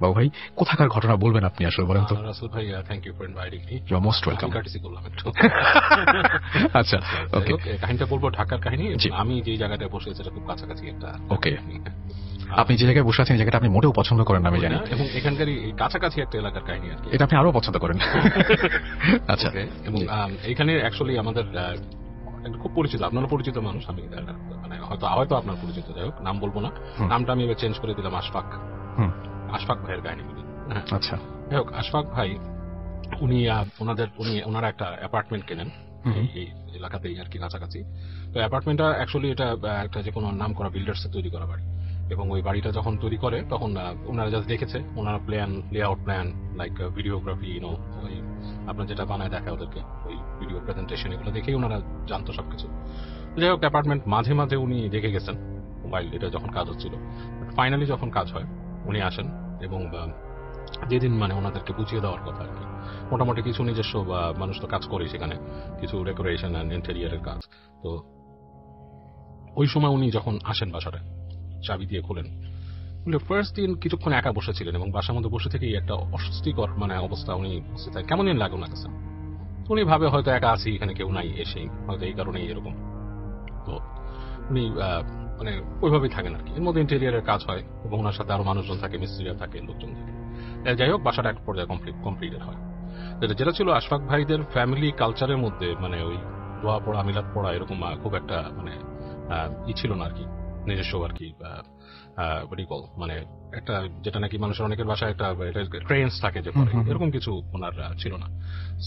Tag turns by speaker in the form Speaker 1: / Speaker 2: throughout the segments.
Speaker 1: বাবু ভাই কোথাকার ঘটনা বলবেন আপনি আসলে বলেন তো?
Speaker 2: রাসেল ভাই, thank you for inviting me.
Speaker 1: You are most welcome.
Speaker 2: কাটিসি করলাম একটু।
Speaker 1: আচ্ছা, ওকে।
Speaker 2: কাহিনীটা বলবো ঢাকার কাহিনী। আমি যে জায়গাটায় বসে আছি সেটা খুব কাছাকাছি একটা।
Speaker 1: ওকে, আপনি যে জায়গায় বসে আছেন এই জায়গাটা আপনি মোটেও পছন্দ করেন না আমি জানি,
Speaker 2: এবং এখানকারই কাছাকাছি একটা এলাকার কাহিনী আর কি।
Speaker 1: এটা আপনি আরো পছন্দ করেন। আচ্ছা,
Speaker 2: এবং এখানে অ্যাকচুয়ালি আমাদের খুব পরিচিত, আপনারও পরিচিত মানুষ, আমি মানে হয়তো আপনার পরিচিত, যাই হোক নাম বলবো না, নামটা আমি এবার চেঞ্জ করে দিলাম, আশফাক। আশফাক ভাইয়ের কাহিনী বলি।
Speaker 1: আচ্ছা,
Speaker 2: যাই হোক, আশফাক ভাই ওনারা একটা অ্যাপার্টমেন্ট কেনেন এই এলাকাতেই আর কি, কাছাকাছি। তো অ্যাপার্টমেন্টটা অ্যাকচুয়ালি এটা একটা যে কোনো নাম করা বিল্ডার্সে তৈরি করা বাড়ি, এবং ওই বাড়িটা যখন তৈরি করে তখন ওনারা জাস্ট দেখেছে, ওনারা লেআউট প্ল্যান লাইক ভিডিওগ্রাফি, ওই আপনার যেটা বানায় দেখা ওদেরকে, ওই ভিডিও প্রেজেন্টেশন, এগুলো দেখেই ওনারা জানতো সবকিছু। যাই হোক, অ্যাপার্টমেন্ট মাঝে মাঝে উনি দেখে গেছেন মোবাইল, এটা যখন কাজ হচ্ছিল। ফাইনালি যখন কাজ হয় উনি আসেন, এবং যেদিন মানে ওনাদেরকে বুঝিয়ে দেওয়ার কথা আর কি, মোটামুটি কিছু নিজস্ব মানুষ তো কাজ করে সেখানে, কিছু ডেকোরেশন অ্যান্ড ইন্টেরিয়ারের কাজ। তো ওই সময় উনি যখন আসেন বাসাটা চাবি দিয়ে খোলেন, ফার্স্ট দিন কিছুক্ষণ একা বসেছিলেন, এবং বাসার মধ্যে বসে থেকেই একটা অস্বস্তিকর মানে অবস্থা উনি বুঝতে থাকে, কেমন দিন লাগে ওনার কাছে। উনি ভাবে হয়তো একা আছি, এখানে কেউ নাই, এসেই হয়তো এই কারণেই এরকম। তো উনি মানে ওইভাবেই থাকেন আর কি। এর মধ্যে ইন্টেরিয়ারের কাজ হয়, এবং ওনার সাথে আরো মানুষজন থাকে, মিস্ত্রিরা থাকে, লোকজন থাকে। যাই হোক, বাসাটা এক পর্যায়ে কমপ্লিটেড হয়। যেটা ছিল আশফাক ভাইদের ফ্যামিলি কালচারের মধ্যে, মানে ওই দোয়া পড়া, মিলাদ পড়া, এরকম খুব একটা মানে ছিল না আর কি, নিজস্ব আর কি মানে একটা যেটা নাকি মানুষের অনেকের বাসায় একটা ক্রেন্স থাকে যে এরকম কিছু ওনার ছিল না।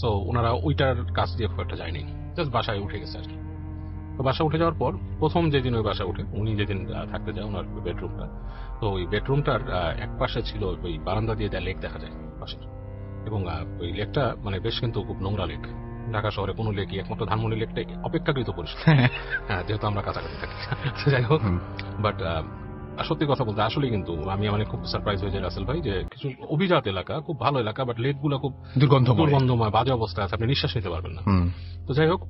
Speaker 2: সো ওনারা ওইটার কাজ দিয়ে খুব একটা যায়নি, জাস্ট বাসায় উঠে গেছে আর কি। তো বাসা উঠে যাওয়ার পর প্রথম যেদিন ওই বাসা উঠে, উনি যেদিন থাকতে যায় ওনার বেডরুমটা, তো ওই বেডরুমটার এক পাশে ছিল ওই বারান্দা দিয়ে লেক দেখা যায় পাশের, এবং ওই লেকটা মানে বেশ কিন্তু খুব নোংরা লেক। ঢাকা শহরে কোনো লেকই, একমাত্র ধানমন্ডি লেকটা অপেক্ষাকৃত পরিষ্কার, হ্যাঁ, যেহেতু আমরা কাছাকাছি থাকি। যাই হোক, বাট সত্যি কথা বলতে আসলে কিন্তু আমি মানে খুব সারপ্রাইজ হয়ে যাই রাসেল ভাই, যে কিছু অভিজাত এলাকা, খুব ভালো এলাকা, বাট লেক গুলা খুব দুর্গন্ধময়, বাজে অবস্থা আছে, আপনি নিঃশ্বাস নিতে পারবেন না। তো যাই হোক,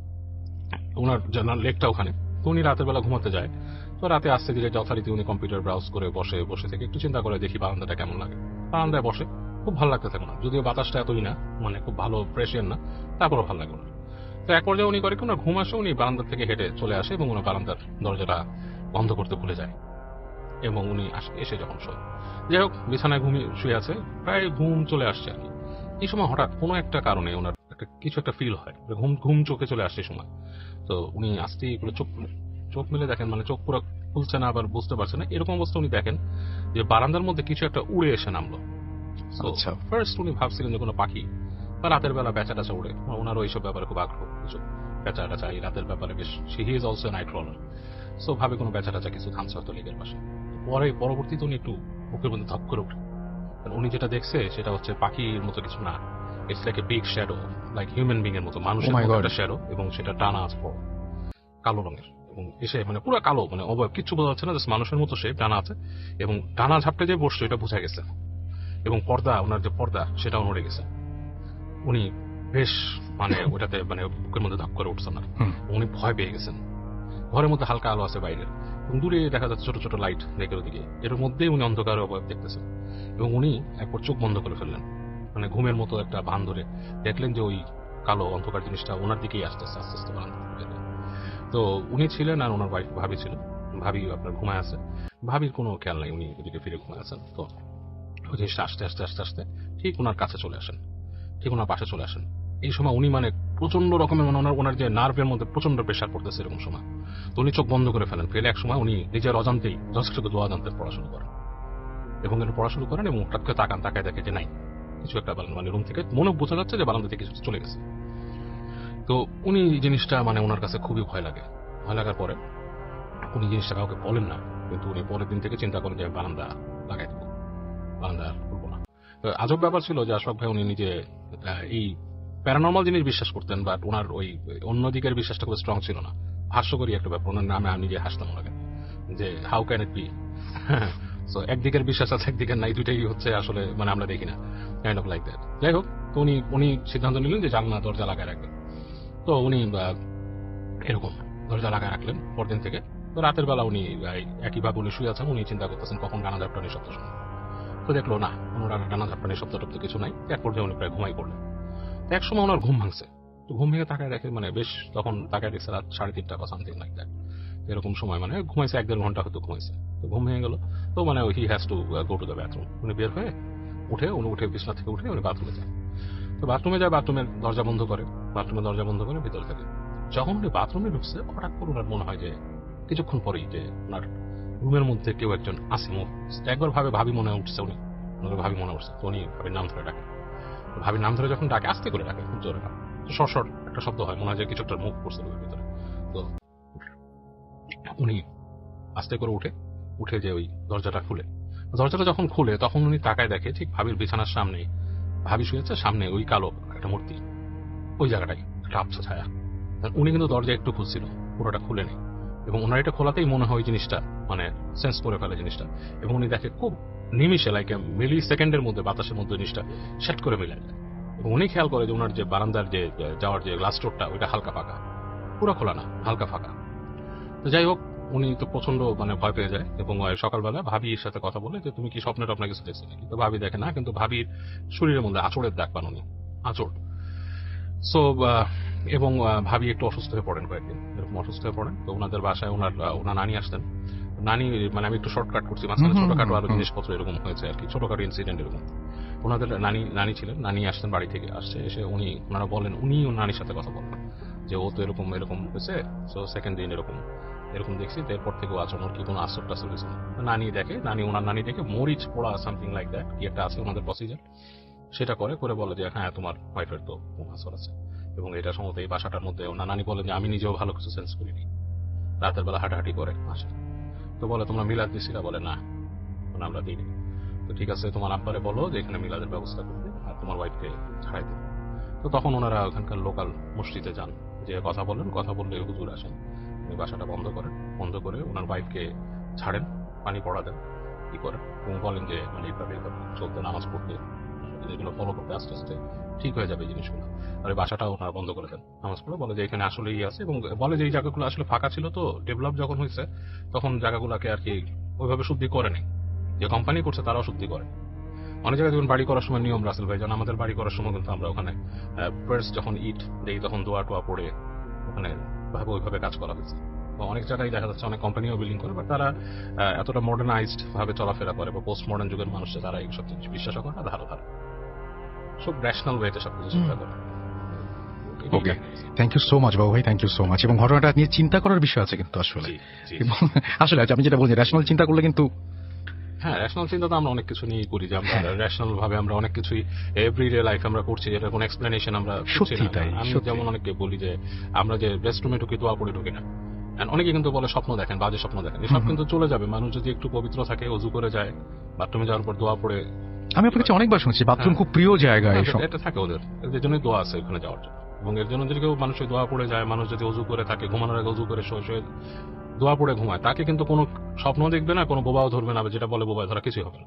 Speaker 2: ওনার লেকটা ওখানে। তো উনি রাতের বেলা ঘুমাতে যায়, তো রাতে আসতে দিলে যথারীতি উনি কম্পিউটার ব্রাউজ করে বসে থেকে একটু চিন্তা করে দেখি বারান্দাটা কেমন লাগে। বারান্দায় বসে খুব ভালো লাগতে থাকে না, যদিও বাতাসটা এতই না, মানে খুব ভালো ফ্রেশ এয়ার না, তারপরও ভালো লাগে না। তো এক পর্যায়ে উনি করে কি, ওনার ঘুম আসে, উনি বারান্দার থেকে হেঁটে চলে আসে, এবং ওনার বারান্দার দরজাটা বন্ধ করতে ভুলে যায়, এবং উনি এসে যখন শোয়, যাই হোক বিছানায় শুয়ে আছে, প্রায় ঘুম চলে আসছে আর কি। এই সময় হঠাৎ কোনো একটা কারণে ওনার কিছু একটা ফিল হয়, ঘুম চোখে চলে আসছে সময়। তো উনি আস্তে করে চোখ মেলে দেখেন, মানে চোখ পুরো খুলছে না, আবার বুঝতে পারছে না, এরকম অবস্থা উনি দেখেন যে বারান্দার মধ্যে কিছু একটা উড়ে এসে নামলো। ফার্স্ট উনি ভাবছিলেন যে কোনো পাখি বা রাতের বেলা বেচা টাচা উড়ে, ওনারও এইসব ব্যাপারে খুব আগ্রহ, কিছু বেচা টাচা এই রাতের ব্যাপারে বেশ, he is also night crawler. So ভাবে কোনো বেচা টাচা কিছু থামছে হয়তো লেকের পাশে। পরবর্তীতে উনি একটু বুকের মধ্যে ধপ করে উঠে, উনি যেটা দেখছে সেটা হচ্ছে পাখির মতো কিছু না, it's like a big shadow, like human being এর মতো, মানুষের মতো একটা শ্যাডো, এবং সেটা টানা আছে কালো রঙের, এবং এসে মানে পুরো কালো, মানে অবয়ব কিচ্ছু বোঝা যাচ্ছে না, জাস্ট মানুষের মতো সে টানা আছে, এবং টানা ঝাপটে যে বসছে এটা বোঝা গেছে, এবং ওনার যে পর্দা সেটাও নড়ে গেছে। উনি বেশ মানে ওটাতে মানে বুকের মধ্যে ধাপ করে উঠছে না, উনি ভয় পেয়ে গেছেন। ঘরের মধ্যে হালকা আলো আছে বাইরে, এবং দূরে দেখা যাচ্ছে ছোট ছোট লাইট লেকের দিকে, এর মধ্যেই উনি অন্ধকারে অবয়ব দেখতেছেন, এবং উনি একবার চোখ বন্ধ করে ফেললেন, মানে ঘুমের মতো একটা ভান ধরে দেখলেন যে ওই কালো অন্ধকার জিনিসটা ওনার দিকেই আস্তে আস্তে বারান্দা থেকে। তো উনি ছিলেন আর ওনার ওয়াইফ ভাবি ছিল, ভাবি আপনার ঘুমায় আছে, ভাবির কোনো খেয়াল নাই, উনি ওদিকে ফিরে ঘুমায় আছেন। তো ওই জিনিসটা আস্তে আস্তে ঠিক ওনার কাছে চলে আসেন, ঠিক ওনার পাশে চলে আসেন। এই সময় উনি মানে প্রচন্ড রকমের মানে ওনার যে নার্ভের মধ্যে প্রচন্ড প্রেশার পড়তেছে এরকম সময়। তো উনি চোখ বন্ধ করে ফেলেন, ফেলে এক সময় উনি নিজের অজান্তেই যথেষ্ট দোয়া জানতে পড়াশুনো করেন, এবং পড়াশুনো করেন, এবং হঠাৎ করে তাকায় দেখে যে নাই কিছু একটা, মানে রুম থেকে মনে বোঝা যাচ্ছে যে বারান্দা থেকে কিছু চলে গেছে। তো উনি জিনিসটা মানে ওনার কাছে খুবই ভয় লাগার পরে উনি জিনিসটা কাউকে বলেন না, কিন্তু উনি পরের দিন থেকে চিন্তা করেন যে বারান্দা লাগাই দেবো, বারান্দা করবো না। আজব ব্যাপার ছিল যে আশফাক ভাই উনি নিজে এই প্যারানর্মাল জিনিস বিশ্বাস করতেন, বাট ওনার ওই অন্য দিকের বিশ্বাসটা খুব স্ট্রং ছিল না। হাস্যকরী একটা ব্যাপার, ওনার নামে আমি নিজে হাসতাম লাগে যে how can it be. So একদিকের বিশ্বাস আছে, একদিকের নাই, দুইটাই হচ্ছে আসলে মানে আমরা দেখি না, কাইন্ড অফ লাইক দ্যাট। যাই হোক, তো উনি সিদ্ধান্ত নিলেন যে জানলা দরজা লাগায় রাখবেন। তো উনি এরকম দরজা লাগায় রাখলেন পরদিন থেকে। তো রাতের বেলা উনি একইভাবে উনি শুয়ে আছেন, উনি চিন্তা করতেছেন কখন গানা ঝাপটানি শব্দ শুনবেন। তো দেখলো না কোনো টানা ঝাপটানি শব্দ টব্দ কিছু নাই, এক পর্যায়ে উনি প্রায় ঘুমাই পড়লেন। এক সময় ওনার ঘুম ভাঙছে, তো ঘুম ভেঙে তাকায় দেখে মানে বেশ তখন তাকায় দেখছে রাত 3:30 বা সামথিং লাইক দ্যাট, এরকম সময় মানে ঘুমাইছে 1-1.5 ঘন্টা হয়তো ঘুমাইছে। তো ঘুম ভেঙে গেল, তো মানে he has to go to the bathroom. উনি বের হয়ে উনি বিছনা থেকে উঠে উনি বাথরুমে যায়। তো বাথরুমে যায়, বাথরুমের দরজা বন্ধ করে ভিতর থেকে। যখন উনি বাথরুমে ঢুকছে হঠাৎ করে ওনার মনে হয় যে কিছুক্ষণ পরেই যে ওনার রুমের মধ্যে কেউ একজন আসে। একবার ভাবি মনে উঠছে, ওনার ভাবি মনে উঠছে, তো উনি ভাবির নাম ধরে ডাকে। ভাবির নাম ধরে যখন ডাকে, আস্তে করে ডাকে, খুব জোরে না, শর্ট একটা শব্দ হয়, মনে হয় যে কিছু একটা মুভ করছে রুমের ভিতরে। তো উনি আস্তে করে উঠে যে ওই দরজাটা যখন খুলে তখন উনি তাকায় দেখে ঠিক ভাবির বিছানার সামনে ভাবি শুয়েছে, সামনে ওই কালো একটা মূর্তি, ওই জায়গাটাই একটা আবছা ছায়া। উনি কিন্তু দরজা একটু খুলছিল, পুরোটা খুলে নেই, এবং ওনার এটা খোলাতেই মনে হয় জিনিসটা মানে সেন্স করে ফেলে জিনিসটা, এবং উনি দেখে খুব নিমিষে লাইক মিলি সেকেন্ডের মধ্যে বাতাসের মধ্যে জিনিসটা সেট করে মিলে যায়। এবং উনি খেয়াল করে যে ওনার যে বারান্দার যে যাওয়ার যে গ্লাস ডোরটা ওইটা হালকা ফাঁকা, পুরো খোলা না, হালকা ফাঁকা। তো যাই হোক, উনি তো প্রচন্ড মানে ভয় পেয়ে যায়, এবং সকালবেলা ভাবির সাথে কথা বলে যে তুমি কি স্বপ্নের আপনার কিছু দেখছো নাকি। তো ভাবি দেখে না, কিন্তু ভাবির শরীরের মধ্যে আঁচড়ের দাগ পান উনি, আঁচড়। সো এবং ভাবি একটু অসুস্থ হয়ে পড়েন, কয়েকদিন এরকম অসুস্থ হয়ে পড়েন। তো ওনাদের বাসায় ওনার নানি আসতেন। নানি মানে আমি একটু শর্টকাট করছি, মাঝখানে ছোটখাটো আরো জিনিসপত্র এরকম হয়েছে আর কি, ছোটখাটো ইনসিডেন্ট এরকম। ওনাদের নানি ছিলেন, নানি আসতেন বাড়ি থেকে, এসে ওনারা বলেন, উনি ওর নানির সাথে কথা বলেন যে ও তো এরকম হয়েছে, সো সেকেন্ড দিন এরকম দেখছি, তো এরপর থেকে আচরণ কি কোনো আসর টাসর হয়েছে। ওনার নানি দেখে মরিচ পোড়া সামথিং লাইক দ্যাট কি একটা আছে ওনাদের প্রসিজার, সেটা করে বলে যে হ্যাঁ তোমার ওয়াইফের তো আসর আছে, এবং এটা সম্ভবত এই বাসাটার মধ্যে। ওনার নানি বলেন যে আমি নিজেও ভালো কিছু সেন্স করিনি, রাতের বেলা হাঁটাহাঁটি করে আসে। তো বলে তোমরা মিলাদ দিছিলা, বলে না আমরা দিইনি। তো ঠিক আছে, তোমার আব্বারে বলো যে এখানে মিলাদের ব্যবস্থা করতে, আর তোমার ওয়াইফকে ছাড়াই দিন। তো তখন ওনারা ওখানকার লোকাল মসজিদে যান, যে কথা বললে হুজুর আসেন, উনি বাসাটা বন্ধ করে ওনার ওয়াইফকে ছাড়েন, পানি পড়া দেন, কি করেন, এবং বলেন যে মানে এইভাবে চলতে, নামাজ পড়তে, এগুলো ফলো করতে আস্তে আস্তে ঠিক হয়ে যাবে জিনিসগুলো। আর বাসাটা ওনারা বন্ধ করে দেন, নামাজ পড়ে বলে যে এখানে আসলে আছে, এবং বলে যে এই জায়গাগুলো আসলে ফাঁকা ছিল, তো ডেভেলপ যখন হয়েছে তখন জায়গাগুলোকে আর কি ওইভাবে শুদ্ধি করে নেই, যে কোম্পানি করছে তারাও শুদ্ধি করে। অনেক জায়গায় যখন বাড়ি করার সময় নিয়ম, রাসেল ভাই, যেমন আমাদের বাড়ি করার সময় কিন্তু আমরা ওখানে ফার্স্ট যখন ইট দেই তখন দোয়া টোয়া পড়ে ওখানে ওইভাবে কাজ করা হয়েছে। অনেক জায়গায় দেখা যাচ্ছে অনেক কোম্পানিও বিল্ডিং করে, বাট তারা এতটা মডার্নাইজড ভাবে চলাফেরা করে, বা পোস্ট মডার্ন যুগের মানুষ তারা এইসব জিনিস বিশ্বাস করে না, ধারো সব ন্যাশনাল ওয়েতে সবকিছু চিন্তা করে।
Speaker 1: ওকে, থ্যাংক ইউ সো মাচ বাবু ভাই, থ্যাংক ইউ সো মাচ। এবং ঘটনাটা নিয়ে চিন্তা করার বিষয় আছে কিন্তু আসলে, আসলে আমি যেটা বলছি, রেশনাল চিন্তা করলে কিন্তু,
Speaker 2: হ্যাঁ রেশনাল চিন্তা তো আমরা অনেক কিছু নিয়ে করি, যে আমরা রেশনাল ভাবে আমরা অনেক কিছুই এভরিডে লাইফ আমরা করছি, যেটা কোনো এক্সপ্লেনেশন আমরা
Speaker 1: সত্যি তাই।
Speaker 2: আমি যেমন অনেককে বলি যে আমরা যে রেস্টরুমে ঢুকি দোয়া পড়ে ঢুকি না, অনেকে কিন্তু বলে স্বপ্ন দেখেন, বাজে স্বপ্ন দেখেন, এসব কিন্তু চলে যাবে। মানুষ যদি একটু পবিত্র থাকে, অজু করে যায়, বাথরুমে যাওয়ার পর দোয়া পড়ে,
Speaker 1: আমি আপনার কাছে অনেকবার শুনছি বাথরুম খুব প্রিয় জায়গা,
Speaker 2: এটা থাকে ওদের, এর জন্যই দোয়া আছে ওখানে যাওয়ার জন্য। এবং এর জন্য যদি কেউ মানুষ দোয়া পড়ে যায়, মানুষ যদি অজু করে থাকে, ঘুমানোর আগে অজু করে শুয়ে দোয়া পড়ে ঘুমায়, তাকে কিন্তু কোনো স্বপ্ন দেখবে না, কোনো বোবাও ধরবে না, যেটা বলে বোবায় ধরা কিছুই হবে না।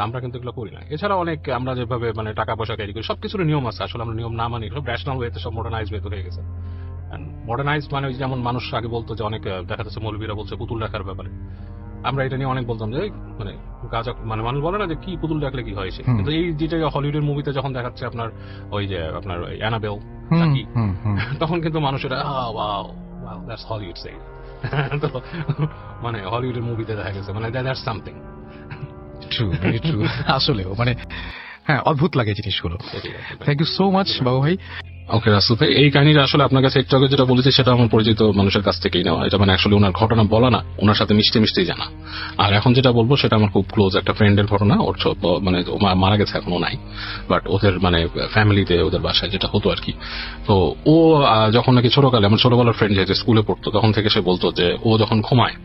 Speaker 2: আমরা কিন্তু এগুলো করি না। এছাড়া অনেক আমরা যেভাবে মানে টাকা পয়সা ক্যারি করি, সবকিছুর নিয়ম আছে, আসলে আমরা নিয়ম না মানি, সব ন্যাশনাল ওয়েতে, সব মডার্নাইজ ওয়েতে হয়ে গেছে। মডার্নাইজড মানে যেমন মানুষ আগে বলতো যে অনেক দেখা যাচ্ছে মৌলবীরা বলছে পুতুল রাখার ব্যাপারে, আমরা এটা নিয়ে অনেক বলতাম যে মানে গাঁজা, মানে মানুষ বলে না যে কি পুতুল রাখলে কি হয় সে, কিন্তু এই যেটা হলিউডের মুভিতে যখন দেখাচ্ছে আপনার ওই যে আপনার অ্যানাবেল, তখন কিন্তু মানুষেরা হলিউড সেই তো মানে হলিউডের মুভিতে দেখা গেছে মানে that's something
Speaker 1: true, very true. আসলেও মানে হ্যাঁ, অদ্ভুত লাগে জিনিসগুলো। থ্যাংক ইউ সো মাচ বাবু ভাই।
Speaker 2: ওকে রাসেল ভাই, এই কাহিনীটা আসলে আপনার কাছে একটু আগে যেটা বলেছি সেটা আমার পরিচিত মানুষের কাছ থেকেই নেওয়া, এটা মানে আসলে ওনার ঘটনা বলা না, ওনার সাথে মিষ্টি জানা। আর এখন যেটা বলবো সেটা আমার খুব ক্লোজ একটা ফ্রেন্ডের ঘটনা, ওর মানে মারা গেছে, এখনো নাই, বাট ওদের মানে ফ্যামিলিতে ওদের বাসায় যেটা হতো আর কি। তো ও যখন নাকি ছোটকালে, আমার ছোটবেলার ফ্রেন্ড যেহেতু স্কুলে পড়তো, তখন থেকে সে বলতো যে ও যখন ঘুমায়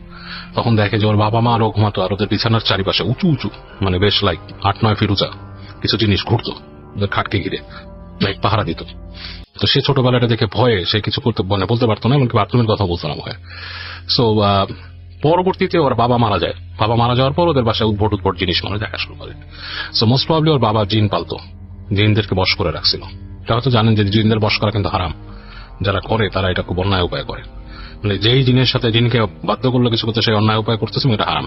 Speaker 2: তখন দেখে যে ওর বাবা মা আরো ঘুমাতো, আর ওদের বিছানার চারিপাশে উঁচু মানে বেশ লাইক 8-9 ফিট উঁচা কিছু জিনিস ঘুরতো ওদের খাটকে ঘিরে, লাইক পাহারা দিত। তো সে ছোটবেলাটা দেখে ভয়ে সে কিছু করতে বলতে পারতো না, এমনকি বাথরুমের কথা বলতো না ভয়ে। সো পরবর্তীতে ওর বাবা মারা যায়, বাবা মারা যাওয়ার পর ওদের বাসায় উদ্ভট জিনিস মানুষ দেখা শুরু করে। সো মোস্ট প্রবাবলি ওর বাবা জিন পালতো, জিনদেরকে বশ করে রাখছিল। এটা হয়তো জানেন যে জিনদের বশ করা কিন্তু হারাম, যারা করে তারা এটা খুব অন্যায় উপায় করে, মানে যেই জিনের সাথে জিনকে বাধ্য করলে কিছু করতে সেই অন্যায় উপায় করতেছে, এটা হারাম,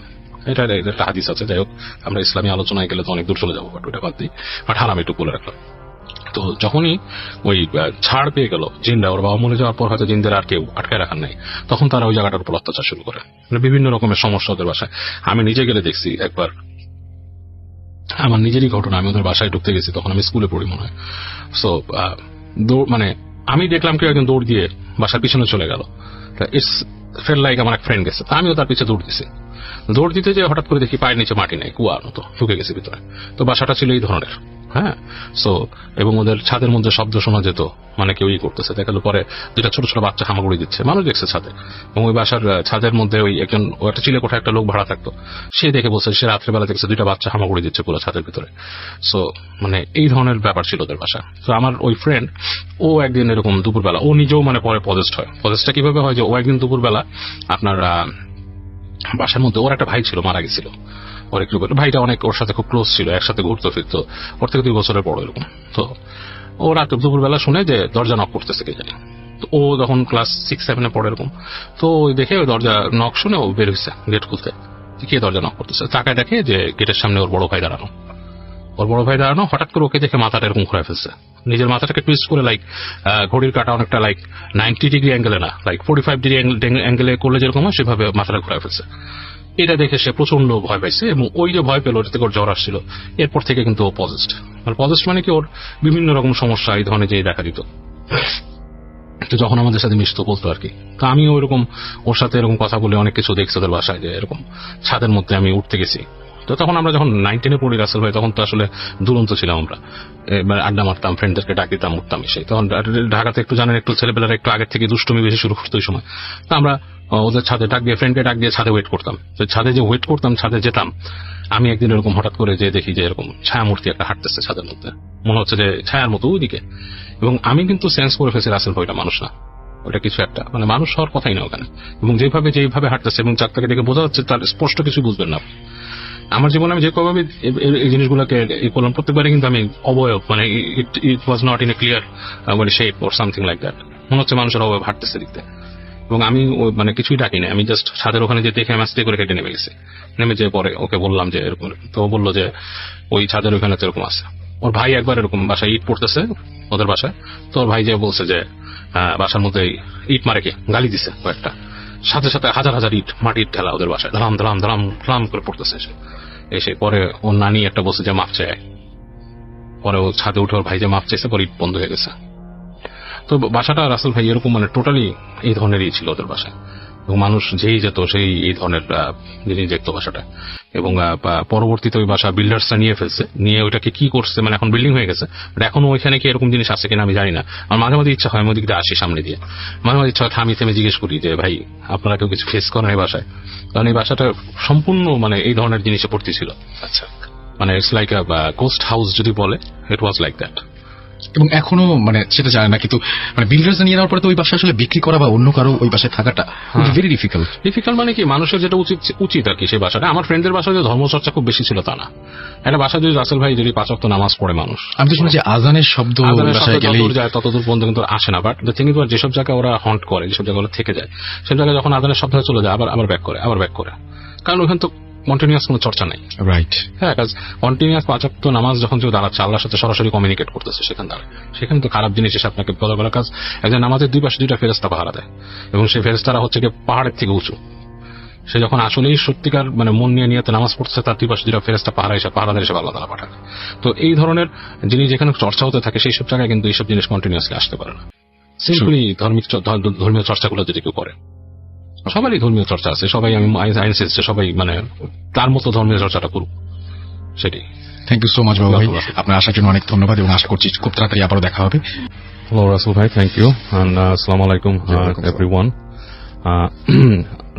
Speaker 2: এটা একটা হাদিস আছে। যাই হোক, আমরা ইসলামী আলোচনায় গেলে তো অনেক দূর চলে যাবো, বাট ওটা বাদ দিই। বাট হারাম একটু বলে রাখলাম। তো যখনই ওই ছাড় পেয়ে গেল জিনরা, ওর বাবা মরে যাওয়ার পর হয়তো জিনদের আর কেউ আটকায় রাখার নাই, তখন তারা ওই জায়গাটার উপর অত্যাচার শুরু করে, মানে বিভিন্ন রকমের সমস্যা ওদের বাসায়। আমি নিজে গেলে দেখছি একবার, আমার নিজেরই ঘটনা। আমি ওদের বাসায় ঢুকতে গেছি, তখন আমি স্কুলে পড়ি মনে হয়। সো মানে আমি দেখলাম কেউ একজন দৌড় দিয়ে বাসার পিছনে চলে গেল। ইটস ফেল লাইক আমার এক ফ্রেন্ড গেছে, আমিও তার পিছিয়ে দৌড় দিছি। দৌড় দিতে যে হঠাৎ করে দেখি পায়ের নিচে মাটি নেই, কুয়ার মতো ঢুকে গেছে ভিতরে। তো বাসাটা ছিল এই ধরনের। হ্যাঁ, সো এবং ওদের ছাদের মধ্যে শব্দ শোনা যেত, মানে কেউ করতেছে। দেখা গেল পরে দুটা ছোট ছোট বাচ্চা হামাগুড়ি দিচ্ছে, মানুষ দেখছে ছাদে। এবং ওই বাসার ছাদের মধ্যে ওই একজন, ও একটা চিলে কোঠায় একটা লোক ভাড়া থাকতো, সে দেখে বলছে সে রাত্রেবেলা দেখছে দুইটা বাচ্চা হামাগুড়ি দিচ্ছে পুরো ছাদের ভিতরে। সো মানে এই ধরনের ব্যাপার ছিল ওদের বাসা। তো আমার ওই ফ্রেন্ড, ও একদিন এরকম দুপুরবেলা, ও নিজেও মানে পরে পজেস্ট হয়। পজেস্টটা কিভাবে হয় যে, ও একদিন দুপুরবেলা আপনার বাসার মধ্যে, ওর একটা ভাই ছিল মারা গেছিল, ওর একটু ভাইটা অনেক ওর সাথে খুব ক্লোজ ছিল, একসাথে ঘুরতো ফিরতো, ওর থেকে 2 বছরের বড় এরকম। তো ও রাত দুপুরবেলা শুনে যে দরজা নক করতেছে কে জানি। তো ও তখন ক্লাস 6-7 পড়ে এরকম। তো ওই দেখে ওই দরজা নক শুনে ও বের হয়েছে গেট খুলতে, কে দরজা নক করতেছে। তাকায় দেখে যে গেটের সামনে ওর বড় ভাই দাঁড়ানো। ওর বড় ভাই দাঁড়ানো, হঠাৎ করে ওকে দেখে মাথাটা এরকম ঘুরে ফেলছে, নিজের মাথাটাকে টুইস্ট করে, লাইক ঘড়ির কাটা অনেকটা লাইক 90 ডিগ্রি অ্যাঙ্গেলে না, লাইক 45 ডিগ্রি অ্যাঙ্গেলে করলে যেরকম হয় সেভাবে মাথাটা ঘুরে ফেলছে। এটা দেখে সে প্রচন্ড ভয় পাইছে, এবং ওই যে ভয় পেল, ওটা থেকে ওর জ্বর আসছিল। এরপর থেকে কিন্তু ও পজেস্ট। মানে পজেস্ট মানে কি, ওর বিভিন্ন রকম সমস্যা এই ধরনের যে দেখা দিত। তো যখন আমাদের সাথে মিশতো বলতো আর কি। তো আমি ওইরকম ওর সাথে এরকম কথা বলে অনেক কিছু দেখছি ওদের বাসায়, যে এরকম ছাদের মধ্যে আমি উঠতে গেছি। তো তখন আমরা যখন 9-10 পড়ি রাসেল ভাই, তখন তো আসলে দুরন্ত ছিলাম আমরা, আড্ডা মারতাম, ফ্রেন্ডদেরকে ডাক দিতাম, উঠতাম এসে। তখন ঢাকাতে একটু জানেন, একটু ছেলেবেলারা একটু আগের থেকে দুষ্টুমি বেশি শুরু করতো ওই সময়। তো আমরা ওদের ছাদে ডাক দিয়ে, ফ্রেন্ডকে ডাক দিয়ে ছাদে ওয়েট করতাম। তো ছাদে যে ওয়েট করতাম, ছাদে যেতাম, আমি একদিন এরকম হঠাৎ করে যে দেখি যে এরকম ছায়ামূর্তি একটা হাঁটতেছে ছাদের মধ্যে, মনে হচ্ছে যে ছায়ার মতো ওইদিকে। এবং আমি কিন্তু সেন্স করে ফেলছি রাসেল ভাই ওটা মানুষ না, ওটা কিছু একটা, মানে মানুষ হওয়ার কথাই না ওখানে। এবং যেভাবে হাঁটতেছে এবং চারটাকে দেখে বোঝা যাচ্ছে তার স্পষ্ট কিছু বুঝবেন না। আমার জীবনে আমি যে কবে এই জিনিসগুলোকে করলাম, প্রত্যেকবারই কিন্তু আমি অবয়ব, মানে it was not in a clear মানে shape or something like that, মনে হচ্ছে মানুষের অবয়ব হাঁটতেছে দেখতে। এবং আমি মানে কিছুই ডাকি না, আমি জাস্ট ছাদের ওখানে যে দেখে আমি আস্তে করে কেটে নেমে গেছি। নেমে যে পরে ওকে বললাম যে এরকম, তো ও বললো যে ওই ছাদের ওখানে তো এরকম আছে। ওর ভাই একবার এরকম বাসায় ইট পড়তেছে ওদের বাসায়, তো ওর ভাই যে বলছে যে বাসার মধ্যে ইট মারে কে, গালি দিছে কয়েকটা, সাথে সাথে হাজার হাজার ইট, মাটির ঠেলা ওদের বাসায় ধারাম ধারাম ধারাম ধারাম করে পড়তেছে। এসে পরে ওর নানি একটা বলছে যে মাপ চায়, পরে ও ছাদে উঠে ওর ভাই যে মাপ চাইছে, পরে ইট বন্ধ হয়ে গেছে। তো বাসাটা রাসেল ভাই এরকম মানে টোটালি এই ধরনেরই ছিল ওদের বাসায়, এবং মানুষ যেই যেত সেই এই ধরনের জিনিস দেখতো বাসাটা। এবং পরবর্তীতে ওই বাসা বিল্ডার্সরা নিয়ে ফেলছে, নিয়ে ওইটাকে কি করছে, মানে এখন বিল্ডিং হয়ে গেছে, বাট এখনো ওইখানে কি এরকম জিনিস আছে কিনা আমি জানি না। আমার মাঝে মাঝে ইচ্ছা হয় আমি ওদিকে আসি সামনে দিয়ে, মাঝে মাঝে ইচ্ছা হয় থামি থেমে জিজ্ঞেস করি যে ভাই আপনারা কেউ কিছু ফেস করেন এই বাসায়, কারণ এই বাসাটা সম্পূর্ণ মানে এই ধরনের জিনিসে ভর্তি ছিল। আচ্ছা, মানে it's like a ghost house যদি বলে, ইট ওয়াজ লাইক দ্যাট।
Speaker 1: এবং এখনো মানে সেটা জানে না, কিন্তু মানে বিল্ডার্স নিয়ে যাওয়ার পরে তো ওই বাসা আসলে বিক্রি করা বা অন্য কারো ওই বাসায় থাকাটা ভেরি ডিফিকাল্ট মানে কি, মানুষের যেটা উচিত আর কি সেই বাসাটা। আমার ফ্রেন্ডের বাসায় যে ধর্মচর্চা খুব বেশি ছিল তা না, একটা বাসা যদি রাসেল ভাই যদি 5 ওয়াক্ত নামাজ পড়ে মানুষ, আমি তো শুনেছি আজানের শব্দ বাসায় গেলেই যায়, ততদূর পর্যন্ত কিন্তু আসে না। বাট দ্য থিং ইজ, যেসব জায়গায় ওরা হন্ট করে, যেসব জায়গায় ওরা থেকে যায়, সব জায়গায় যখন আজানের শব্দ চলে যায় আবার ব্যাক করে, কারণ ওখানে তো কন্টিনিউয়াস কোনো চর্চা নাই। রাইট, হ্যাঁ, কাজ কন্টিনিউয়াস 5 ওয়াক্ত নামাজ যখন কেউ দাঁড়াচ্ছে, আল্লাহর সাথে সরাসরি কমিউনিকেট করতেছে সেখানে তো খারাপ জিনিস এসে আপনাকে বলা কাজ। একজন নামাজের 2 পাশে 2টা ফেরেশতা পাহারা দেয়, এবং সেই ফেরেশতারা হচ্ছে গিয়ে পাহাড়ের থেকে উঁচু। সে যখন আসলেই সত্যিকার মানে মন নিয়ে নামাজ পড়ছে, তার 2 পাশে 2টা ফেরেশতা পাহারাদার হিসেবে আল্লাহ তাআলা পাঠায়। তো এই ধরনের জিনিস যেখানে চর্চা হতে থাকে, সেই সব জায়গায় কিন্তু এইসব জিনিস কন্টিনিউয়াসলি আসতে পারে না। সিম্পলি ধর্মীয় চর্চাগুলো যদি কেউ করে, সবারই ধর্মীয় চর্চা আছে, সবাই আমি সবাই মানে তার মতো ধর্মীয় চর্চাটা করুক, সেটাই। থ্যাংক ইউ সো মাচ বাবু ভাই, আপনার আসার জন্য অনেক ধন্যবাদ, এবং আশা করছি খুব তাড়াতাড়ি আবারও দেখা হবে।
Speaker 2: হ্যালো রাসেল ভাই, থ্যাংক ইউ, এন্ড আসসালামু আলাইকুম এভরিওয়ান।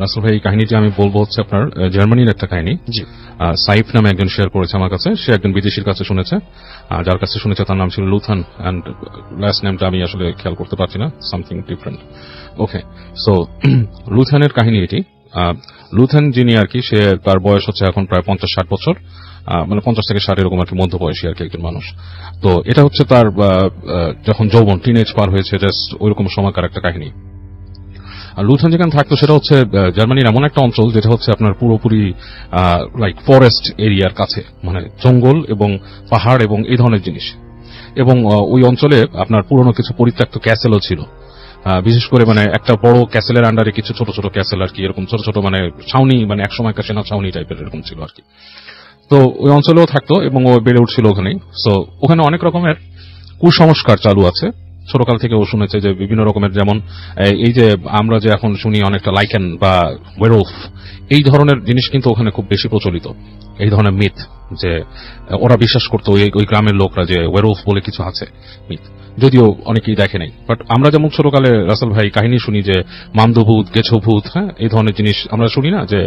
Speaker 2: রাসেল ভাই, এই কাহিনীটি আমি বলবো হচ্ছে আপনার জার্মানির একটা কাহিনী। সাইফ নামে একজন শেয়ার করেছে আমার কাছে, সে একজন বিদেশির কাছে শুনেছে, যার কাছে শুনেছে তার নাম ছিল লুথান, এন্ড লাস্ট নেমটা আমি আসলে খেয়াল করতে পারছি না, সামথিং ডিফারেন্ট। ওকে, সো লুথানের কাহিনী এটি। লুথান যিনি আর কি, সে তার বয়স হচ্ছে এখন প্রায় 50-60 বছর, মানে 50 থেকে 60 এরকম আর কি, মধ্য বয়সী আর কি একজন মানুষ। তো এটা হচ্ছে তার যখন যৌবন টিনেজ পার হয়েছে, জাস্ট ওইরকম সময়কার একটা কাহিনী। আর লুথান যেখানে থাকতো সেটা হচ্ছে জার্মানির এমন একটা অঞ্চল যেটা হচ্ছে আপনার পুরোপুরি লাইক ফরেস্ট এরিয়ার কাছে, মানে জঙ্গল এবং পাহাড় এবং এই ধরনের জিনিস। এবং ওই অঞ্চলে আপনার পুরনো কিছু পরিত্যক্ত ক্যাসেলও ছিল, বিশেষ করে মানে একটা বড় ক্যাসেলের আন্ডারে কিছু ছোট ছোট ক্যাসেল আর কি, এরকম ছোট ছোট মানে ছাউনি, মানে একসময় একটা সেনা ছাউনি টাইপের এরকম ছিল আর কি। তো ওই অঞ্চলেও থাকতো এবং ও বেড়ে উঠছিল ওখানেই। সো ওখানে অনেক রকমের কুসংস্কার চালু আছে। ছোটকাল থেকে ও শুনেছে যে বিভিন্ন রকমের, যেমন এই যে আমরা যে এখন শুনি অনেকটা লাইকেন বা ওয়েরউলফ, এই ধরনের জিনিস কিন্তু ওখানে খুব বেশি প্রচলিত। এই ধরনের মিথ যে ওরা বিশ্বাস করতো ওই গ্রামের লোকরা যে ওয়েরউলফ বলে কিছু আছে মিথ, যদিও অনেকেই দেখে নাই। বাট আমরা যেমন ছোটকালে রাসেল ভাই কাহিনী শুনি যে মামদভূত, গেছভূত, হ্যাঁ, এই ধরনের জিনিস আমরা শুনি না, যে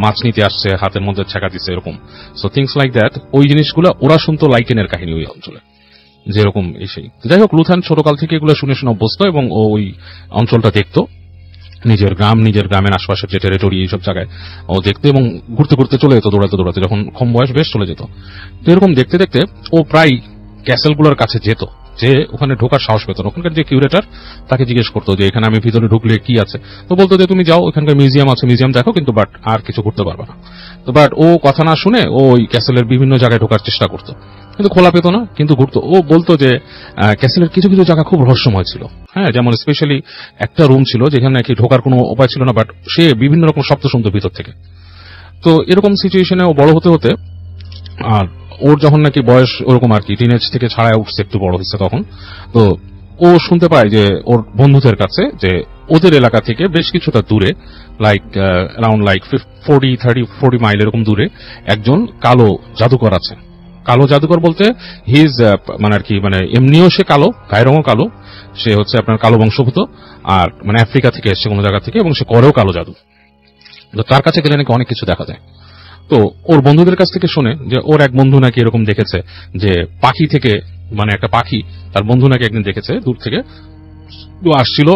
Speaker 2: মাছ নিতে আসছে হাতের মধ্যে ছেঁকা দিচ্ছে এরকম। সো থিংস লাইক দ্যাট, ওই জিনিসগুলো ওরা শুনতো লাইকেনের কাহিনী ওই অঞ্চলে যেরকম এই সেই। যাই হোক, লুথান ছোটকাল থেকে এগুলো শুনে শুনে অভ্যস্ত এবং ও ওই অঞ্চলটা দেখতো, নিজের গ্রামের আশপাশের যে টেরিটরি এইসব জায়গায় ও দেখতে, এবং ঘুরতে ঘুরতে চলে যেত দৌড়াতে দৌড়াতে, যখন কম বয়স বেশ চলে যেত। তো এরকম দেখতে দেখতে ও প্রায় ক্যাসেলগুলোর কাছে যেত, যে ওখানে ঢোকার সাহস পেত না। ওখানকার যে কিউরেটর তাকে জিজ্ঞেস করতো যে এখানে আমি ভিতরে ঢুকলে কি আছে, তো বলতো যে তুমি যাও, ওখানকার মিউজিয়াম আছে, মিউজিয়াম দেখো, কিন্তু বাট আর কিছু করতে পারবে না। তো বাট ও কথা না শুনে ও ওই ক্যাসেলের বিভিন্ন জায়গায় ঢোকার চেষ্টা করতো, কিন্তু খোলা পেত না, কিন্তু ঘুরতো। ও বলতো যে ক্যাসেলের কিছু কিছু জায়গা খুব রহস্যময় ছিল, হ্যাঁ, যেমন স্পেশালি একটা রুম ছিল যেখানে নাকি ঢোকার কোনো উপায় ছিল না, বাট সে বিভিন্ন রকম শব্দ শুনতো ভিতর থেকে। তো এরকম সিচুয়েশনে ও বড় হতে হতে, আর ওর যখন নাকি বয়স ওরকম আর কি টিনেজ থেকে ছাড়ায় উঠছে, একটু বড় হচ্ছে তখন, তো ও শুনতে পায় যে ওর বন্ধুদের কাছে যে ওদের এলাকা থেকে বেশ কিছুটা দূরে, লাইক অ্যারাউন্ড লাইক 40 মাইল এরকম দূরে একজন কালো জাদুকর আছে। কালো জাদুকর বলতে হিজ মানে আর কি, মানে এমনিও সে কালো, গায়ের রঙও কালো, সে হচ্ছে আপনার কালো বংশভূত, আর মানে আফ্রিকা থেকে এসছে কোনো জায়গা থেকে, এবং সে করেও কালো জাদু। তো তার কাছে গেলে নাকি অনেক কিছু দেখা যায়। তো ওর বন্ধুদের কাছ থেকে শুনে যে ওর এক বন্ধু নাকি এরকম দেখেছে যে পাখি থেকে, মানে একটা পাখি তার বন্ধু নাকি একদিন দেখেছে দূর থেকে, তো আসছিল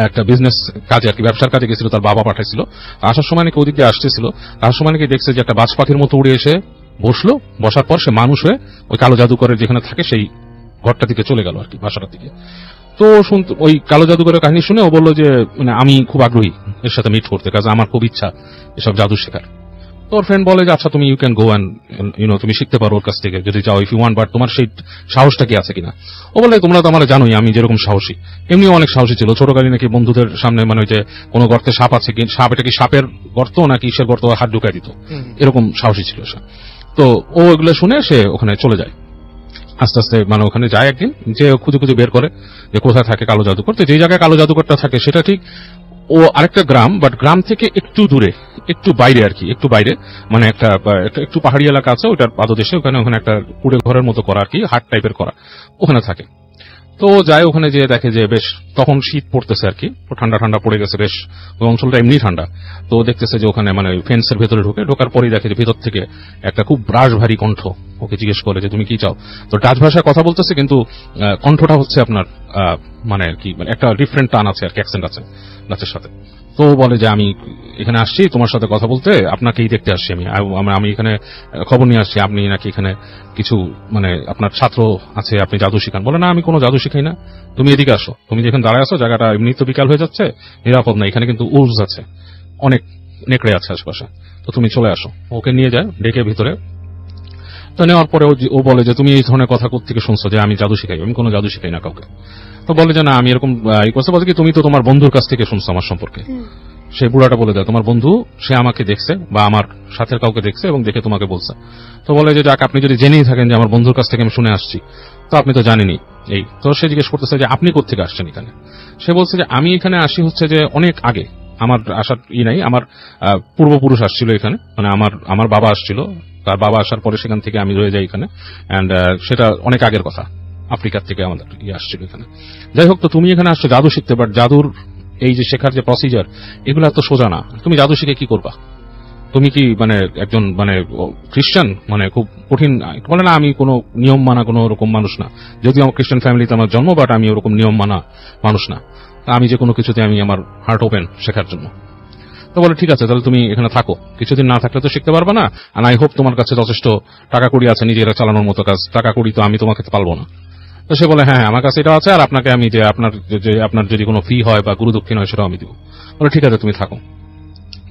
Speaker 2: একটা বিজনেস কাজে আর কি, ব্যবসার কাজে গেছিল, তার বাবা পাঠাইছিল। আসার সময় নাকি ওদিক দিয়ে আসতেছিল, আসার সময় নাকি দেখছে যে একটা বাজ পাখির মতো উড়ে এসে বসলো, বসার পর সে মানুষ হয়ে ওই কালো জাদুকরের যেখানে থাকে সেই ঘরটা দিকে চলে গেল আর কি, বাসাটার দিকে। তো শুনতে ওই কালো জাদুকরের কাহিনী শুনে ও বললো যে মানে আমি খুব আগ্রহী এর সাথে মিট করতে, কাজে আমার খুব ইচ্ছা এসব জাদু শেখার। তো ওর ফ্রেন্ড বলে যে আচ্ছা তুমি ইউ ক্যান গো অ্যান্ড তুমি শিখতে পারো ওর কাছ থেকে যদি চাও, ইফ ইউ ওয়ান্ট, বাট তোমার সেই সাহসটা কি আছে কিনা। ও বলে তোমরা তো আমার জানোই আমি যেরকম সাহসী, এমনিও অনেক সাহসী ছিল ছোটকালে নাকি বন্ধুদের সামনে, মানে ওই যে কোনো গর্তে সাপ আছে কি, সাপ এটা কি সাপের গর্ত নাকি কিসের গর্ত, হাত ঢুকাই দিত, এরকম সাহসী ছিল সে। তো ও এগুলো শুনে সে ওখানে চলে যায়, আস্তে আস্তে মানে ওখানে যায় একদিন, যে খুঁজে খুঁজে বের করে যে কোথায় থাকে কালো জাদুকর। তো যে জায়গায় কালো জাদুকরটা থাকে সেটা ঠিক ও আরেকটা গ্রাম, বাট গ্রাম থেকে একটু দূরে, একটু বাইরে আর কি, একটু বাইরে, মানে একটা একটু পাহাড়ি এলাকা আছে ওটার পাদদেশে, ওখানে একটা কুড়ে ঘরের মতো করা আর কি, হাট টাইপের করা, ওখানে থাকে। তো যায় ওখানে যেয়ে দেখে যে বেশ তখন শীত পড়তেছে আর কি, ঠান্ডা ঠান্ডা পড়ে গেছে বেশ, ওই অঞ্চলটা এমনি ঠান্ডা। তো দেখতেছে যে ওখানে মানে ফেন্সের ভেতরে ঢোকার পরেই দেখে যে ভেতর থেকে একটা খুব রাশভারী কণ্ঠ ওকে জিজ্ঞেস করে যে তুমি কি চাও। তো ডাচ ভাষায় কথা বলতেছে, কিন্তু কণ্ঠটা হচ্ছে আপনার মানে আর কি, মানে একটা ডিফারেন্ট টান আছে আর কি, অ্যাকসেন্ট আছে ডাচের সাথে। তো বলে যে আমি এখানে আসছি তোমার সাথে কথা বলতে, আপনাকেই দেখতে আসছি, আমি এখানে খবর নিয়ে আসছি, আপনি নাকি এখানে কিছু মানে আপনার ছাত্র আছে, আপনি জাদু শিখান। বলে না আমি কোনো জাদু শিখাই না, তুমি এদিকে আসো, তুমি যেখানে দাঁড়ায় আসো জায়গাটা এমনি তো বিকাল হয়ে যাচ্ছে, নিরাপদ না, এখানে কিন্তু উর্জ আছে, অনেক নেকড়ে আছে আশপাশে, তো তুমি চলে আসো। ওকে নিয়ে যায় ডেকে ভিতরে। তো নেওয়ার পরে ও বলে যে তুমি এই ধরনের কথা কোত্থেকে শুনছো যে আমি জাদু শিখাই, আমি কোনো জাদু শিখাই না কাউকে। তো বলে যে না আমি এরকম বলছে কি তুমি তো তোমার বন্ধুর কাছ থেকে শুনছো আমার সম্পর্কে। সেই বুড়াটা বলে দেয় তোমার বন্ধু সে আমাকে দেখছে বা আমার সাথের কাউকে দেখছে এবং দেখে তোমাকে বলছে। তো বলে যে যাক আপনি যদি জেনেই থাকেন যে আমার বন্ধুর কাছ থেকে আমি শুনে আসছি, তো আপনি তো জানেনই এই। তো সে জিজ্ঞেস করতেছে যে আপনি কোত্থেকে আসছেন এখানে। সে বলছে যে আমি এখানে আসি হচ্ছে যে অনেক আগে, আমার আসার নাই, আমার পূর্বপুরুষ আসছিল এখানে, মানে আমার বাবা আসছিল, তার বাবা আসার পরে সেখান থেকে আমি রয়ে যাই এখানে, অ্যান্ড সেটা অনেক আগের কথা, আফ্রিকার থেকে আমাদের আসছিল এখানে। যাই হোক, তো তুমি এখানে আসছো জাদু শিখতে, বাট জাদুর এই যে শেখার যে প্রসিজার এগুলো এত সোজা না, তুমি জাদু শিখে কি করবা, তুমি কি মানে একজন মানে খ্রিস্টান, মানে খুব কঠিন। বলে না আমি কোনো নিয়ম মানা কোনো রকম মানুষ না, যদিও আমার খ্রিস্টান ফ্যামিলিতে আমার জন্ম, বাট আমি ওরকম নিয়ম মানা মানুষ না, আমি যে কোনো কিছুতে আমি আমার হার্ট ওপেন শেখার জন্য। তো বলে ঠিক আছে তাহলে তুমি এখানে থাকো, কিছুদিন না থাকলে তো শিখতে পারবে না, আর আই হোপ তোমার কাছে যথেষ্ট টাকা কড়ি আছে নিজেরা চালানোর মতো কাজ, টাকা কড়ি তো আমি তোমাকে পালবো না। তো সে বলে হ্যাঁ আমার কাছে এটা আছে, আর আপনাকে আমি যে আপনার যদি কোনো ফি হয় বা গুরু দক্ষিণ হয় সেটাও আমি দিব। বলে ঠিক আছে তুমি থাকো।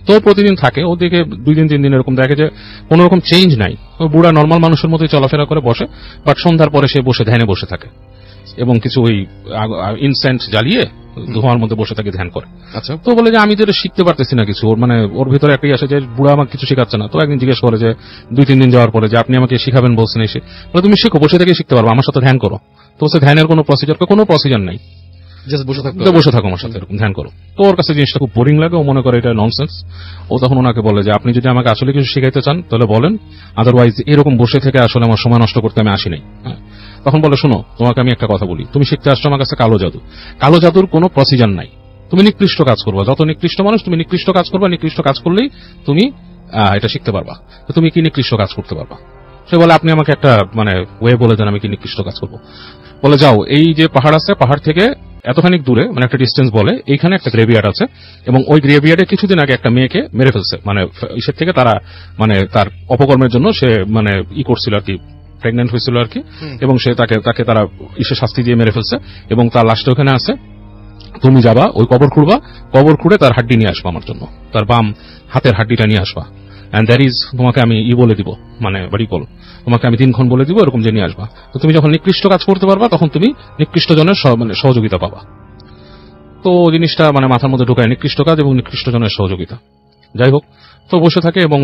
Speaker 2: তো প্রতিদিন থাকে, ওদিকে 2 দিন 3 দিন এরকম দেখে যে কোনো রকম চেঞ্জ নাই, ও বুড়া নর্মাল মানুষের মতোই চলাফেরা করে বসে, বাট সন্ধ্যার পরে সে বসে ধ্যানে বসে থাকে এবং কিছু ওই ইনসেন্ট জ্বালিয়ে ধোঁয়ার মধ্যে বসে থাকে, ধ্যান করে।
Speaker 1: আচ্ছা,
Speaker 2: তো বলে যে আমি তো এটা শিখতে পারতেছি না কিছু, ওর মানে ওর ভিতরে একটাই আসে যে বুড়া আমাকে কিছু শেখাচ্ছে না। তো একদিন জিজ্ঞেস করে যে 2-3 দিন যাওয়ার পরে যে আপনি আমাকে শিখাবেন বলছেন এসে, বলে তুমি শিখো, বসে থেকে শিখতে পারবো, আমার সাথে ধ্যান করো। তো সে ধ্যানের কোনো প্রসিজার নাই,
Speaker 1: জাস্ট বসে থাকতে
Speaker 2: তো বসে থাকো আমার সাথে এরকম ধ্যান করো। তো ওর কাছে জিনিসটা খুব বোরিং লাগে, ও মনে করে এটা ননসেন্স। ও তখন ওনাকে বলে যে আপনি যদি আমাকে আসলে কিছু শিখাইতে চান তাহলে বলেন, আদারওয়াইজ এরকম বসে থেকে আসলে আমার সময় নষ্ট করতে আমি আসি নাই। তখন বলে শোনো, তোমাকে আমি একটা কথা বলি, তুমি শিখতে আসছো আমার কাছে কালো জাদু, কালো জাদুর কোনো প্রসিজার নাই, তুমি নিকৃষ্ট কাজ করবা, যত নিকৃষ্ট মানুষ তুমি নিকৃষ্ট কাজ করবা, নিকৃষ্ট কাজ করলেই তুমি এটা শিখতে পারবা। তো তুমি কি নিকৃষ্ট কাজ করতে পারবা? সে বলে আপনি আমাকে একটা মানে ওয়ে বলে দেন আমি কি নিকৃষ্ট কাজ করবো। বলে যাও, এই যে পাহাড় আছে, পাহাড় থেকে এতখানি দূরে মানে একটা ডিস্টেন্স বলে এইখানে একটা গ্রেভিয়ার্ড আছে, এবং ওই গ্রেভিয়ার্ডে কিছুদিন আগে একটা মেয়েকে মেরে ফেলছে, মানে ইসের থেকে তারা মানে তার অপকর্মের জন্য সে মানে করছিল আর কি, প্রেগনেন্ট হয়েছিল আর কি, এবং সে তাকে তারা ইসে শাস্তি দিয়ে মেরে ফেলছে, এবং তার লাশটা ওখানে আছে। তুমি যাবা, ওই কবর খুঁড়বা, কবর খুঁড়ে তার হাড্ডি নিয়ে আসবা আমার জন্য, তার বাম হাতের হাড্ডিটা নিয়ে আসবা, এন্ড দ্যাট ইজ তোমাকে আমি বলে দিব, মানে বাড়িকল, তোমাকে আমি দিনক্ষণ বলে দিব, এরকম যে নিয়ে আসবা। তো তুমি যখন নিকৃষ্ট কাজ করতে পারবা তখন তুমি নিকৃষ্ট জনের মানে সহযোগিতা পাবা। তো জিনিসটা মানে মাথার মধ্যে ঢুকায়, নিকৃষ্ট কাজ এবং নিকৃষ্ট জনের সহযোগিতা। যাই হোক, তো বসে থাকে এবং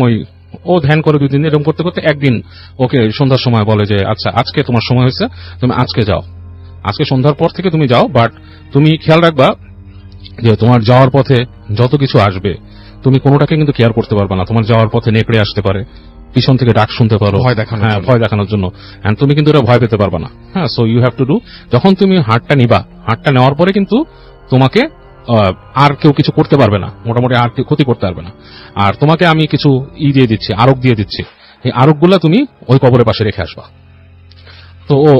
Speaker 2: ও ধ্যান করে 2 দিন, এরকম করতে করতে একদিন ওকে সন্ধ্যার সময় বলে যে আচ্ছা আজকে তোমার সময় হয়েছে, তুমি আজকে যাও, আজকে সন্ধ্যার পর থেকে তুমি যাও, বাট তুমি খেয়াল রাখবা যে তোমার যাওয়ার পথে যত কিছু আসবে তুমি কোনোটাকে কিন্তু কেয়ার করতে পারবে না। তোমার যাওয়ার পথে নেকড়ে আসতে পারে, পিছন থেকে ডাক শুনতে পারো, ভয় দেখানোর জন্য, এন্ড তুমি কিন্তু এটা ভয় পেতে পারবে না। হ্যাঁ, so you have to do, যখন তুমি হাতটা নিবা, হাতটা নেওয়ার পরে কিন্তু তোমাকে আর কেউ কিছু করতে পারবে না, মোটামুটি আর কেউ ক্ষতি করতে পারবে না। আর তোমাকে আমি কিছু দিয়ে দিচ্ছি, আরোগ দিয়ে দিচ্ছি, এই আরোগগুলা তুমি ওই কবরের পাশে রেখে আসবা। তো ও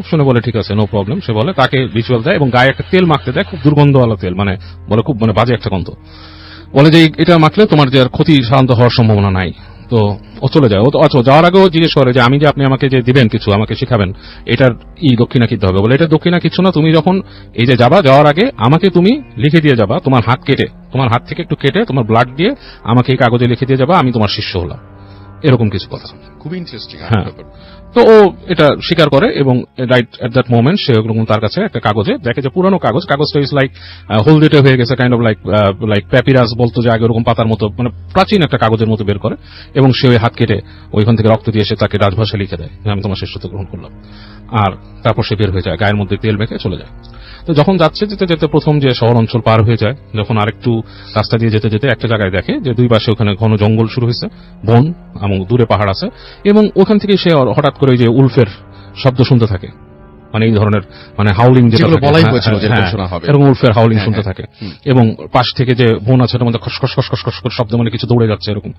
Speaker 2: শুনে বলে ঠিক আছে, নো প্রবলেম। সে বলে তাকে রিচুয়াল দেয় এবং গায়ে একটা তেল মাখতে দেয়, খুব দুর্গন্ধওয়ালা তেল, মানে বলে খুব মানে বাজে একটা গন্ধ। বলে যে এটা মাখলে তোমার যে আর ক্ষতি সাধারণত হওয়ার সম্ভাবনা নাই। তো ও চলে যায়। ও আচ্ছা, যাওয়ার আগেও জিজ্ঞেস করে যে আমি যে আপনি আমাকে যে দিবেন কিছু, আমাকে শিখাবেন, এটার দক্ষিণা কিনতে হবে। বলে এটা দক্ষিণা কিছু না, তুমি যখন এই যে যাওয়ার আগে আমাকে তুমি লিখে দিয়ে যাবা, তোমার হাত কেটে, তোমার হাত থেকে একটু কেটে তোমার ব্লাড দিয়ে আমাকে এই কাগজে লিখে দিয়ে যাবা, আমি তোমার শিষ্য হলাম, এরকম কিছু কথা।
Speaker 1: খুব ইন্টারেস্টিং।
Speaker 2: হ্যাঁ, তো ও এটা স্বীকার করে এবং রাইট এট দ্যাট মোমেন্ট সে তার কাছে একটা কাগজে দেখে যে পুরানো কাগজটা ইজ লাইক হলদেটে হয়ে গেছে, কাইন্ড অফ লাইক প্যাপিরাস বলতো যে আগে, ওরকম পাতার মতো, মানে প্রাচীন একটা কাগজের মতো বের করে, এবং সে ওই হাত কেটে ওইখান থেকে রক্ত দিয়ে সে তাকে রাজভাষা লিখে দেয় যে আমি তোমার শিষ্যত্ব গ্রহণ করলাম। আর তারপর সে বের হয়ে যায়, গায়ের মধ্যে তেল মেখে চলে যায়। তো যখন যাচ্ছে যেতে যেতে প্রথম যে শহর অঞ্চল পার হয়ে যায়, যখন আরেকটু রাস্তা দিয়ে যেতে যেতে একটা জায়গায় দেখে যে 2 পাশে ওখানে ঘন জঙ্গল শুরু হয়েছে, বন এবং দূরে পাহাড় আছে, এবং ওখান থেকে সে হঠাৎ করে যে উলফের শব্দ শুনতে থাকে, মানে এই ধরনের মানে হাউলিং, যেটা বলাই হয়েছিল এরকম উলফের হাউলিং শুনতে থাকে, এবং পাশ থেকে যে বন আছে তার মধ্যে খসখস খসখস খস করে শব্দ, মানে কিছু দৌড়ে যাচ্ছে এরকম।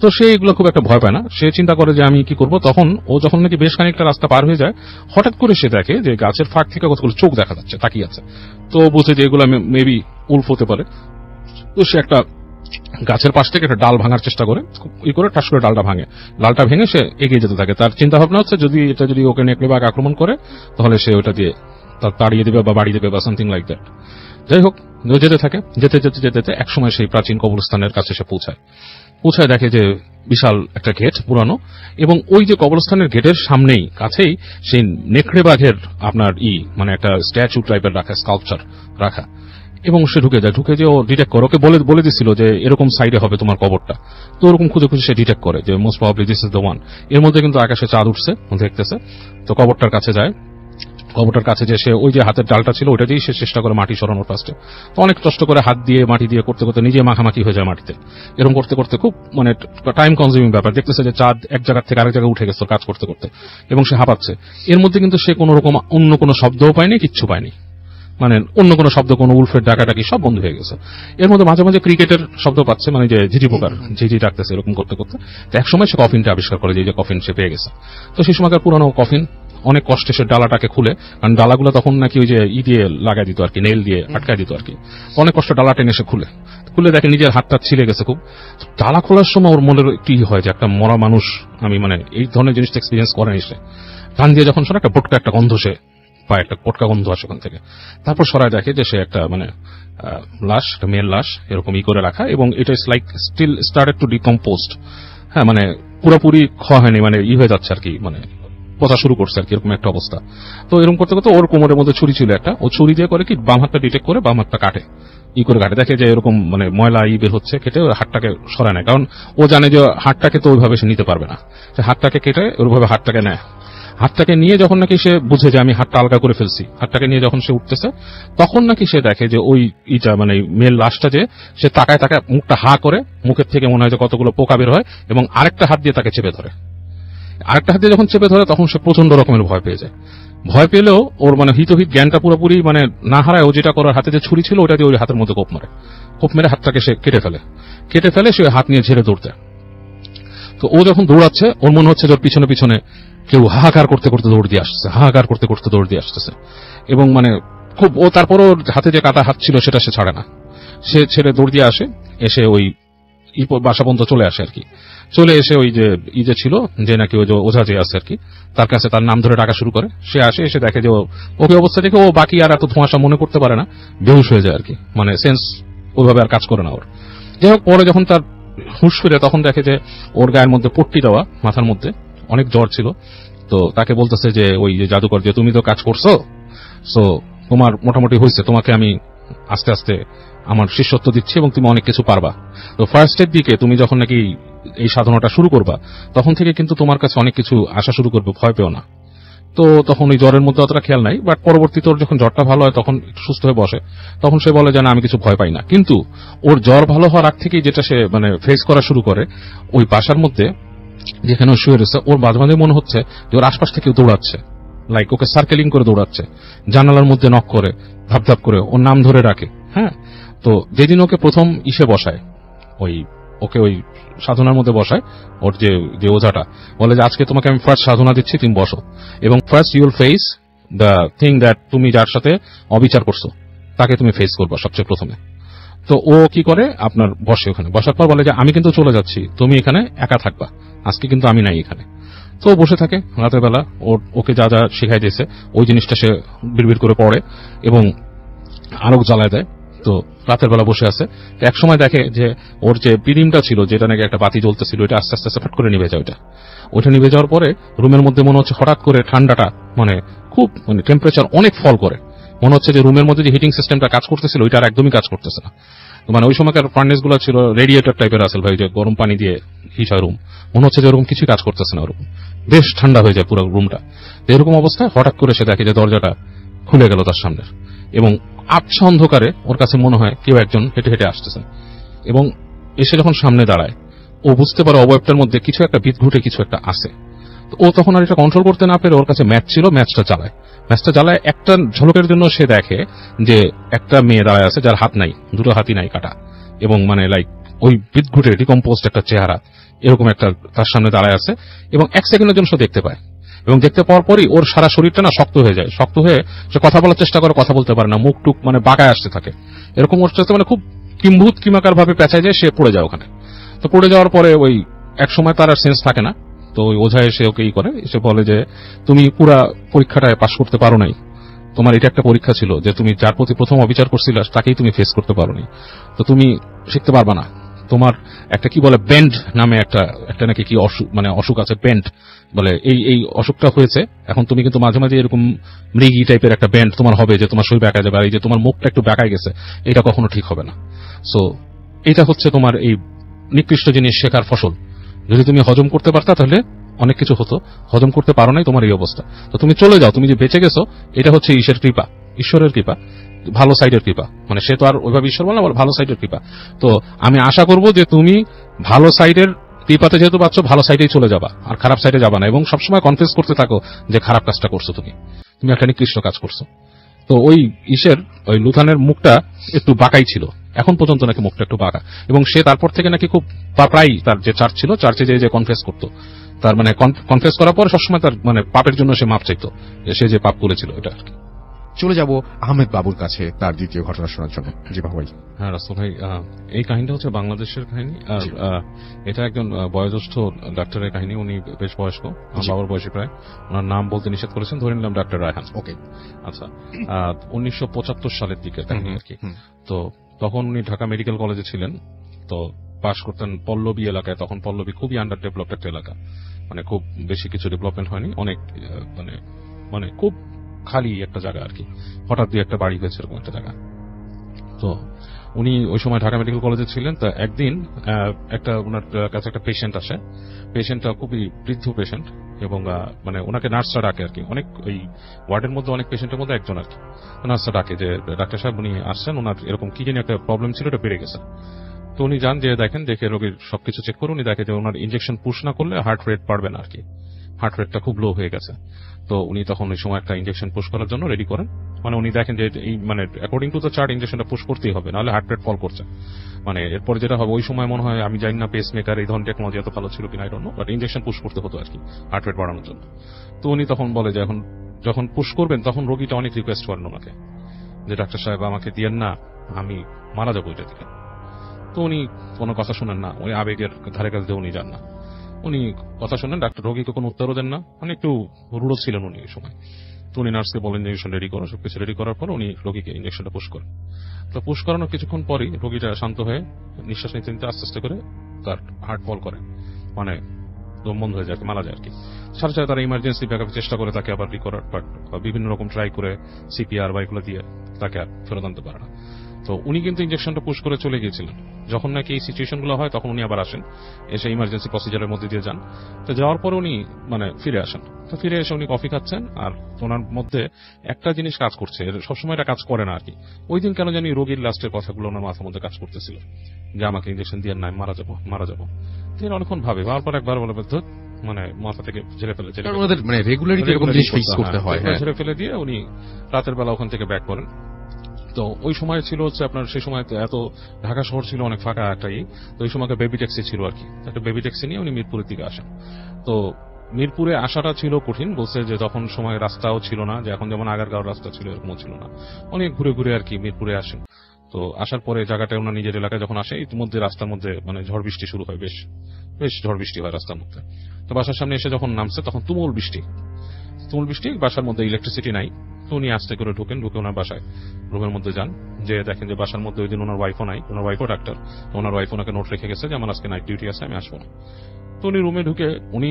Speaker 2: তো সে এগুলো খুব একটা ভয় পায় না, সে চিন্তা করে যে আমি কি করব। তখন ও যখন নাকি বেশ খানিকটা রাস্তা পার হয়ে যায়, হঠাৎ করে সে দেখে যে গাছের ফাঁক থেকে কতগুলো চোখ দেখা যাচ্ছে, তাকিয়ে আছে। তো বুঝে যে এগুলো মেবি উলফ হতে পারে। তো সে একটা গাছের পাশ থেকে একটা ডাল ভাঙার চেষ্টা করে, করে ঠাস করে ডালটা ভাঙে, ডালটা ভেঙে সে এগিয়ে যেতে থাকে। তার চিন্তা ভাবনা হচ্ছে যদি ওকে নেকড়ে বাঘ আক্রমণ করে তাহলে সে ওটা দিয়ে তাড়িয়ে দেবে বা বাড়ি দেবে বা সামথিং লাইক দ্যাট। যাই হোক, যেতে থাকে, যেতে যেতে যেতে যেতে একসময় সেই প্রাচীন কবরস্থানের কাছে সে পৌঁছায় দেখে যে বিশাল একটা গেট পুরানো, এবং ওই যে কবরস্থানের গেটের সামনেই কাছেই সেই নেকড়ে বাঘের আপনার মানে একটা স্ট্যাচু টাইপের রাখা, স্কাল্পচার রাখা। এবং সে ঢুকে যে ও ডিটেক্ট করে, ওকে বলে দিছিল যে এরকম সাইডে হবে তোমার কবরটা। তো ওরকম খুঁজে সে ডিটেক্ট করে যে most probably this is the one. এর মধ্যে কিন্তু আকাশে চাঁদ উঠছে, দেখতেছে। তো কবরটার কাছে যায়, কবরটার কাছে যে সে ওই যে হাতের ডালটা ছিল ওইটা দিয়েই সে চেষ্টা করে মাটি সরানোর ফার্স্টে। তো অনেক কষ্ট করে হাত দিয়ে মাটি দিয়ে করতে করতে নিজে মাখামাখি হয়ে যায় মাটিতে। এরকম করতে করতে খুব মানে টাইম কনজিউমিং ব্যাপার। দেখতেছে যে চাঁদ এক জায়গা থেকে আরেক জায়গায় উঠে গেছে কাজ করতে করতে, এবং সে হাঁপাচ্ছে। এর মধ্যে কিন্তু সে কোনো রকম অন্য কোনো শব্দও পায়নি, কিচ্ছু পায়নি, মানে অন্য কোনো শব্দ, কোনো উলফের ডাকাডাকি সব বন্ধ হয়ে গেছে। এর মধ্যে মাঝে মাঝে ক্রিকেটের শব্দ পাচ্ছে, মানে যে ঝিঝি পোকার ঝিঝি ডাকতেছে, এরকম করতে করতে এক সময় সে কফিনটা আবিষ্কার করে, যে কফিন সে পেয়ে গেছে। তো সেই সময়কার পুরানো কফিন, অনেক কষ্টে সে ডালাটাকে খুলে, কারণ ডালাগুলো তখন নাকি ওই যে দিয়ে লাগাই দিত আর কি, নেল দিয়ে আটকাই দিত আর কি। অনেক কষ্ট ডালা টেনে সে খুলে দেখে নিজের হাতটা ছিঁড়ে গেছে খুব। ডালা খোলার সময় ওর মনের কি হয় যে একটা মরা মানুষ, আমি মানে এই ধরনের জিনিসটা এক্সপিরিয়েন্স করেনি সে। কান দিয়ে যখন শোনা একটা বোটকা একটা গন্ধ সে বা একটা পটকা গন্ধ আসে ওখান থেকে। তারপর সরায় দেখে যে সে একটা মানে লাশ, একটা মেয়ের লাশ এরকম করে রাখা, এবং এটা is like still started to decomposed. হ্যাঁ, মানে পুরোপুরি খাওয়া হয়নি, মানে হয়ে যাচ্ছে আর কি, মানে পচা শুরু করছে আর কি, এরকম একটা অবস্থা। তো এরকম করতে করতে ওর কোমরের মধ্যে ছুরি ছিল একটা, ও ছুরি দিয়ে করে কি বাম হাতটা ডিটেক্ট করে বাম হাতটা কাটে, করে কাটে, দেখে যে এরকম মানে ময়লা বের হচ্ছে, কেটে ওই হাতটাকে সরায় নেয়, কারণ ও জানে যে হাতটাকে তো ওইভাবে সে নিতে পারবে না। হাতটাকে কেটে ওইভাবে হাতটাকে নেয়। হাতটাকে নিয়ে যখন নাকি সে বুঝে যে আমি হাতটা আলগা করে ফেলছি, হাতটাকে নিয়ে যখন সে উঠতেছে, তখন নাকি সে দেখে যে ওই মানে মেয়ের লাশটা, যে সে তাকায় তাকায় মুখটা হা করে, মুখের থেকে মনে হয় যে কতগুলো পোকা বের হয়, এবং আরেকটা হাত দিয়ে তাকে চেপে ধরে। আরেকটা হাত দিয়ে যখন চেপে ধরে তখন সে প্রচন্ড রকমের ভয় পেয়ে যায়। ভয় পেলেও ওর মানে হিতহিত জ্ঞানটা পুরোপুরি মানে না হারায়, ও যেটা করার, হাতে যে ছুরি ছিল ওটা দিয়ে ওই হাতের মধ্যে কোপ মেরে হাতটাকে সে কেটে ফেলে সে হাত নিয়ে ঝেড়ে দৌড়তে। তো ও যখন দৌড়াচ্ছে, ওর মনে হচ্ছে যে ওর পিছনে পিছনে কেউ হাহাকার করতে করতে দৌড় দিয়ে আসতেছে, এবং মানে খুব, ও তারপরও হাতে যে কাটা হাত ছিল সেটা সে ছাড়ে না, সে ছেড়ে দৌড় দিয়ে আসে, এসে ওই বাসা পর্যন্ত চলে আসে আর কি। চলে এসে ওই যে যে ছিল, যে নাকি ওই যে ওঝা যে আছে আর কি, তার কাছে তার নাম ধরে ডাকা শুরু করে। সে আসে, এসে দেখে যে ওকে অবস্থা দেখে ও বাকি আর এত ধোঁয়াশা মনে করতে পারে না, বেহুশ হয়ে যায় আর কি, মানে সেন্স ওইভাবে আর কাজ করে না ওর। যাই হোক, পরে যখন তার হুঁশ ফিরে তখন দেখে যে ওর গায়ের মধ্যে পট্টি দেওয়া, মাথার মধ্যে অনেক জ্বর ছিল। তো তাকে বলতেছে যে ওই যে জাদুকর, যে তুমি তো কাজ করছো, সো তোমার মোটামুটি হয়েছে, তোমাকে আমি আস্তে আস্তে আমার শিষ্যত্ব দিচ্ছি এবং তুমি অনেক কিছু পারবা। তো ফার্স্টের দিকে তুমি যখন নাকি এই সাধনাটা শুরু করবা, তখন থেকে কিন্তু তোমার কাছে অনেক কিছু আসা শুরু করবে, ভয় পেও না। তো তখন ওই জ্বরের মধ্যে অতটা খেয়াল নাই, বাট পরবর্তীতে ওর যখন জ্বরটা ভালো হয়, তখন একটু সুস্থ হয়ে বসে, তখন সে বলে যে না, আমি কিছু ভয় পাই না। কিন্তু ওর জ্বর ভালো হওয়ার আগ থেকেই যেটা সে মানে ফেস করা শুরু করে, ওই বাসার মধ্যে যেখানে ও শুয়ে রয়েছে, ওর মাঝে মাঝে মনে হচ্ছে যে ওর আশপাশ থেকে দৌড়াচ্ছে, লাইক ওকে সার্কেলিং করে দৌড়াচ্ছে, জানালার মধ্যে নক করে, ধাপ ধাপ করে ওর নাম ধরে রাখে। হ্যাঁ, তো যেদিন ওকে প্রথম ইসে বসায়, ওকে ওই সাধনার মধ্যে বসায়, ওর যে ওঝাটা বলে যে আজকে তোমাকে আমি ফার্স্ট সাধনা দিচ্ছি, তুমি বসো, এবং first you will face the thing that, তুমি যার সাথে অবিচার করছো তাকে তুমি ফেস করবা সবচেয়ে প্রথমে। তো ও কি করে, আপনার বসে, ওখানে বসার পর বলে যে আমি কিন্তু চলে যাচ্ছি, তুমি এখানে একা থাকবা, আজকে কিন্তু আমি নাই এখানে। তো বসে থাকে, রাতের বেলা ওকে যা যা শিখাই দিয়েছে ওই জিনিসটা সে বিড়বিড় করে পড়ে এবং আলোক জ্বালায় দেয়। তো রাতের বেলা বসে আছে, এক সময় দেখে যে ওর যে পিডিমটা ছিল, যেটা নাকি একটা বাতি জ্বলতেছিল, এটা আস্তে আস্তে ফট করে নিভে যায়। ওইটা নিভে যাওয়ার পরে রুমের মধ্যে মনে হচ্ছে হঠাৎ করে ঠান্ডাটা, মানে খুব মানে টেম্পারেচার অনেক ফল করে, মনে হচ্ছে যে রুমের মধ্যে যে হিটিং সিস্টেমটা কাজ করতেছিল ওইটা আর একদমই কাজ করতেছে না। মানে ওই সময়কার ফার্নেস গুলো ছিল রেডিয়েটর টাইপের আসল ভাই, যে গরম পানি দিয়ে হিট হয় রুম, মনে হচ্ছে যে ওরকম কিছুই কাজ করতেছে না, ওরকম বেশ ঠান্ডা হয়ে যায় পুরো রুমটা। এরকম অবস্থায় হঠাৎ করে সে দেখে যে দরজাটা খুলে গেল তার সামনে, এবং আবছা অন্ধকারে ওর কাছে মনে হয় কেউ একজন হেঁটে হেঁটে আসতেছে, এবং এসে যখন সামনে দাঁড়ায় ও বুঝতে পারে অবয়বটার মধ্যে কিছু একটা বিদঘুটে কিছু একটা আছে। ও তখন আর এটা কন্ট্রোল করতে না পেরে ওর কাছে ম্যাচ ছিল, ম্যাচটা জ্বালায় একটা ঝলকের জন্য সে দেখে যে একটা মেয়ে দাঁড়ায় আছে যার হাত নাই, দুটো হাতই নাই কাটা, এবং মানে লাইক ওই বিদঘুটে ডিকম্পোজড একটা চেহারা এরকম একটা তার সামনে দাঁড়ায় আছে, এবং এক সেকেন্ডের জন্য সে দেখতে পায়, এবং দেখতে পাওয়ার পরই ওর সারা শরীরটা না শক্ত হয়ে যায়, শক্ত হয়ে সে কথা বলার চেষ্টা করে, কথা বলতে পারে না, মুখ টুক মানে বাঁকায় আসতে থাকে, এরকম ওর সাথে মানে খুব কিম্ভূত কিমাকার ভাবে পেঁচায় যায়, সে পড়ে যায় ওখানে। তো পড়ে যাওয়ার পরে ওই এক সময় তার আর সেন্স থাকে না। তো ওই ওঝা এসে ওকে করে এসে বলে যে তুমি পুরা পরীক্ষাটায় পাশ করতে পারো নাই, তোমার এটা একটা পরীক্ষা ছিল যে তুমি যার প্রতি প্রথম অবিচার করছিলে তাকেই তুমি ফেস করতে পারো নি, তো তুমি শিখতে পারবা না। তোমার একটা কি বলে বেন্ড নামে একটা নাকি কি মানে অসুখ আছে, বেন্ড বলে, এই অসুখটা হয়েছে, এখন তুমি কিন্তু মাঝে মাঝে এরকম মৃগী টাইপের একটা বেন্ড তোমার হবে, যে তোমার শরীর বেঁকা যাবে, আর এই যে তোমার মুখটা একটু বেঁকায় গেছে, এটা কখনো ঠিক হবে না। সো এটা হচ্ছে তোমার এই নিকৃষ্ট জিনিস শেখার ফসল, যদি তুমি হজম করতে পারতা তাহলে অনেক কিছু হতো, হজম করতে পারো নাই, তোমার এই অবস্থা, তো তুমি চলে যাও, তুমি যে বেঁচে গেছো এটা হচ্ছে ঈশ্বরের কৃপা, ভালো সাইডের কৃপা, মানে সে তো আর ওইভাবে ঈশ্বর বলে না, ভালো সাইডের কৃপা। তো আমি আশা করব যে তুমি ভালো সাইডের কৃপাতে যেহেতু পাচ্ছ, ভালো সাইডেই চলে যাবা, আর খারাপ সাইডে যাবা না, এবং সবসময় কনফেস করতে থাকো যে খারাপ কাজটা করছো, তুমি একটা নিকৃষ্ট কাজ করছো। তো ওই লুথানের মুখটা একটু বাঁকাই ছিল, এখন পর্যন্ত নাকি মুখটা একটু বাঁকা, এবং সে তারপর থেকে নাকি খুব প্রায় তার যে চার্চ ছিল, চার্চে যে কনফেস করতো, তার মানে কনফেস করার পর সবসময় তার মানে পাপের জন্য সে মাপ চাইতো, সে যে পাপ করেছিল এটা আর কি।
Speaker 3: চলে যাব আহমেদ বাবুর কাছে তার দ্বিতীয় ঘটনা শোনার জন্য। জি বাবু ভাই।
Speaker 2: হ্যাঁ রাসেল ভাই, এই কাহিনীটা হচ্ছে বাংলাদেশের কাহিনী। আর এটা একজন বয়োজ্যেষ্ঠ ডাক্তারের কাহিনী। উনি বেশ বয়স্ক, আমার বাবার বয়সী প্রায়। ওনার নাম বলতে নিষেধ করেছেন, ধরে নিলাম ডাক্তার রায়হান।
Speaker 3: ওকে।
Speaker 2: আচ্ছা, 1975 সালের দিকের কাহিনী আর কি। তো তখন উনি ঢাকা মেডিকেল কলেজে ছিলেন। তো পাশ করতেন পল্লবী এলাকায়। তখন পল্লবী খুবই আন্ডার ডেভেলপড একটা এলাকা, মানে খুব বেশি কিছু ডেভেলপমেন্ট হয়নি, অনেক মানে খুব খালি একটা জায়গা আর কি। হঠাৎ দিয়ে একটা বাড়ি হয়েছে এরকম একটা জায়গা। তো উনি ওই সময় ঢাকা মেডিকেল কলেজে ছিলেন। তা একদিন একটা ওনার কাছে একটা পেশেন্ট আসে। পেশেন্টটা খুবই বৃদ্ধ পেশেন্ট এবং মানে ওনাকে নার্সরা ডাকে আর কি। অনেক ওই ওয়ার্ডের মধ্যে অনেক পেশেন্টের মধ্যে একজন আর কি। নার্সরা ডাকে যে ডাক্তার সাহেব উনি আসছেন, ওনার এরকম কি জানি একটা প্রবলেম ছিল, এটা বেড়ে গেছে। তো উনি যান, যে দেখেন, দেখে রোগীর সবকিছু চেক করে উনি দেখে যে ওনার ইনজেকশন পুশ না করলে হার্ট রেট বাড়বে না আর কি। হার্ট রেটটা খুব লো হয়ে গেছে। তো উনি তখন ওই সময় একটা ইনজেকশন পুশ করার জন্য রেডি করেন। মানে উনি দেখেন যে এই মানে অ্যাকর্ডিং টু দ্য চার্ট ইনজেকশনটা পুশ করতেই হবে, নাহলে হার্ট রেট ফল করছে। মানে এরপর যেটা হবে, ওই সময় মনে হয়, আমি জানি না পেস মেকার এই ধরনের টেকনোলজি এত ভালো ছিল কিনা, I don't know, but injection push করতে হতো আর কি হার্ট রেট বাড়ানোর জন্য। তো উনি তখন বলে যে এখন যখন পুশ করবেন তখন রোগীটা অনেক রিকোয়েস্ট করেন ওনাকে যে ডাক্তার সাহেব আমাকে দিয়েন না, আমি মারা যাবো এটা থেকে। তো উনি কোনো কথা শুনেন না, উনি আবেগের ধারে কাছে দিয়ে উনি যান না। উনি কথা শুনেন, ডাক্তার রোগীকে কোনো উত্তরও দেন না, মানে একটু রুড়ো ছিলেন উনি এই সময়। তো উনি নার্সকে বলেন ইঞ্জেকশন রেডি করো, সবকিছু রেডি করার পর উনি রোগীকে ইঞ্জেকশনটা পুশ করেন। তো পুশ করানোর কিছুক্ষণ পরই রোগীটা শান্ত হয়ে নিঃশ্বাস নিতে নিতে আস্তে আস্তে করে তার হার্ট ফল করে, মানে দম বন্ধ হয়ে যায়, মারা যায় আর কি। সাথে সাথে তারা ইমার্জেন্সি ব্যাকআপ চেষ্টা করে তাকে আবার রিকভার, বাট বিভিন্ন রকম ট্রাই করে সিপিআর বা এগুলো দিয়ে তাকে আর ফেরত আনতে পারে না। তো উনি কিন্তু ইনজেকশনটা পুশ করে চলে গিয়েছিলেন। যখন নাকি এই সিচুয়েশনগুলো হয় তখন উনি আবার আসেন, এসে ইমার্জেন্সি প্রসিজারের মধ্যে দিয়ে যান। তো যাওয়ার পর উনি মানে ফিরে আসেন। তো ফিরে এসে উনি কফি খাচ্ছেন, আর ওনার মধ্যে একটা জিনিস কাজ করছে, সবসময় এটা কাজ করে না আর কি। ওই দিন কেন জানি রোগীর লাস্টের কথাগুলো ওনার মাথার মধ্যে কাজ করতেছিল, যে আমাকে ইনজেকশন দিয়ে নাই, মারা যাবো মারা যাবো। তিনি অনেকক্ষণ ভাবে, বারবার একবার বলে মানে মাথা থেকে ঝেড়ে ফেলে,
Speaker 3: মানে রেগুলারিটি এরকম জিনিস ফেস করতে হয়,
Speaker 2: ঝেড়ে ফেলে দিয়ে উনি রাতের বেলা ওখান থেকে ব্যাক করেন। তো ওই সময় ছিল হচ্ছে আপনার, সেই সময় এত ঢাকা শহর ছিল অনেক ফাঁকা একটাই। তো ওই সময় বেবি ট্যাক্সি ছিল আর কি। একটা বেবি ট্যাক্সি নিয়ে উনি মিরপুরের দিকে আসেন। তো মিরপুরে আসাটা ছিল কঠিন, বলছে যে তখন সময় রাস্তাও ছিল না, যে এখন যেমন আগারগাঁও রাস্তা ছিল এরকমও ছিল না। অনেক ঘুরে ঘুরে আর কি মিরপুরে আসেন। তো আসার পরে জায়গাটায় ওনার নিজের এলাকায় যখন আসে, ইতিমধ্যে রাস্তার মধ্যে মানে ঝড় বৃষ্টি শুরু হয়, বেশ বেশ ঝড় বৃষ্টি হয় রাস্তার মধ্যে। তো বাসার সামনে এসে যখন নামছে তখন তুমুল বৃষ্টি, বাসার মধ্যে ইলেকট্রিসিটি নাই। তো উনি আস্তে করে ঢুকে ওনার বাসায় রুমের মধ্যে যান, যে দেখেন যে বাসার মধ্যে ওই দিন ওনার ওয়াইফও নাই, ওনার ওয়াইফও ডাক্তার। তো ওনার ওয়াইফ ওনাকে নোট রেখে গেছে যে আমার আজকে নাইট ডিউটি আছে, আমি আসবো না। তো উনি রুমে ঢুকে, উনি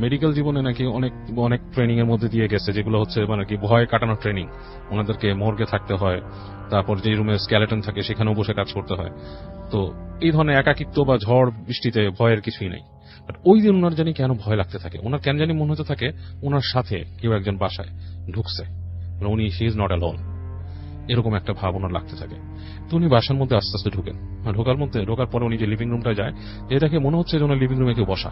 Speaker 2: মেডিকেল জীবনে নাকি অনেক অনেক ট্রেনিং এর মধ্যে দিয়ে গেছে, যেগুলো হচ্ছে মানে কি ভয় কাটানোর ট্রেনিং। ওনাদেরকে মর্গে থাকতে হয়, তারপর যে রুমে স্কেলেটন থাকে সেখানেও বসে কাজ করতে হয়। তো এই ধরনের একাকিত্ব বা ঝড় বৃষ্টিতে ভয়ের কিছুই নাই। বাট ওই দিন ওনার জানি কেন ভয় লাগতে থাকে, ওনার কেন জানি মনে হতে থাকে ওনার সাথে কেউ একজন বাসায় ঢুকছে, উনি শি ইজ নট অ্যালোন, এরকম একটা ভাব ওনার লাগতে থাকে। তো উনি বাসার মধ্যে আস্তে আস্তে ঢুকেন। ঢোকার পরে উনি যে লিভিং রুমটা যায়, এটাকে মনে হচ্ছে যে ওনার লিভিং রুমে কেউ বসা,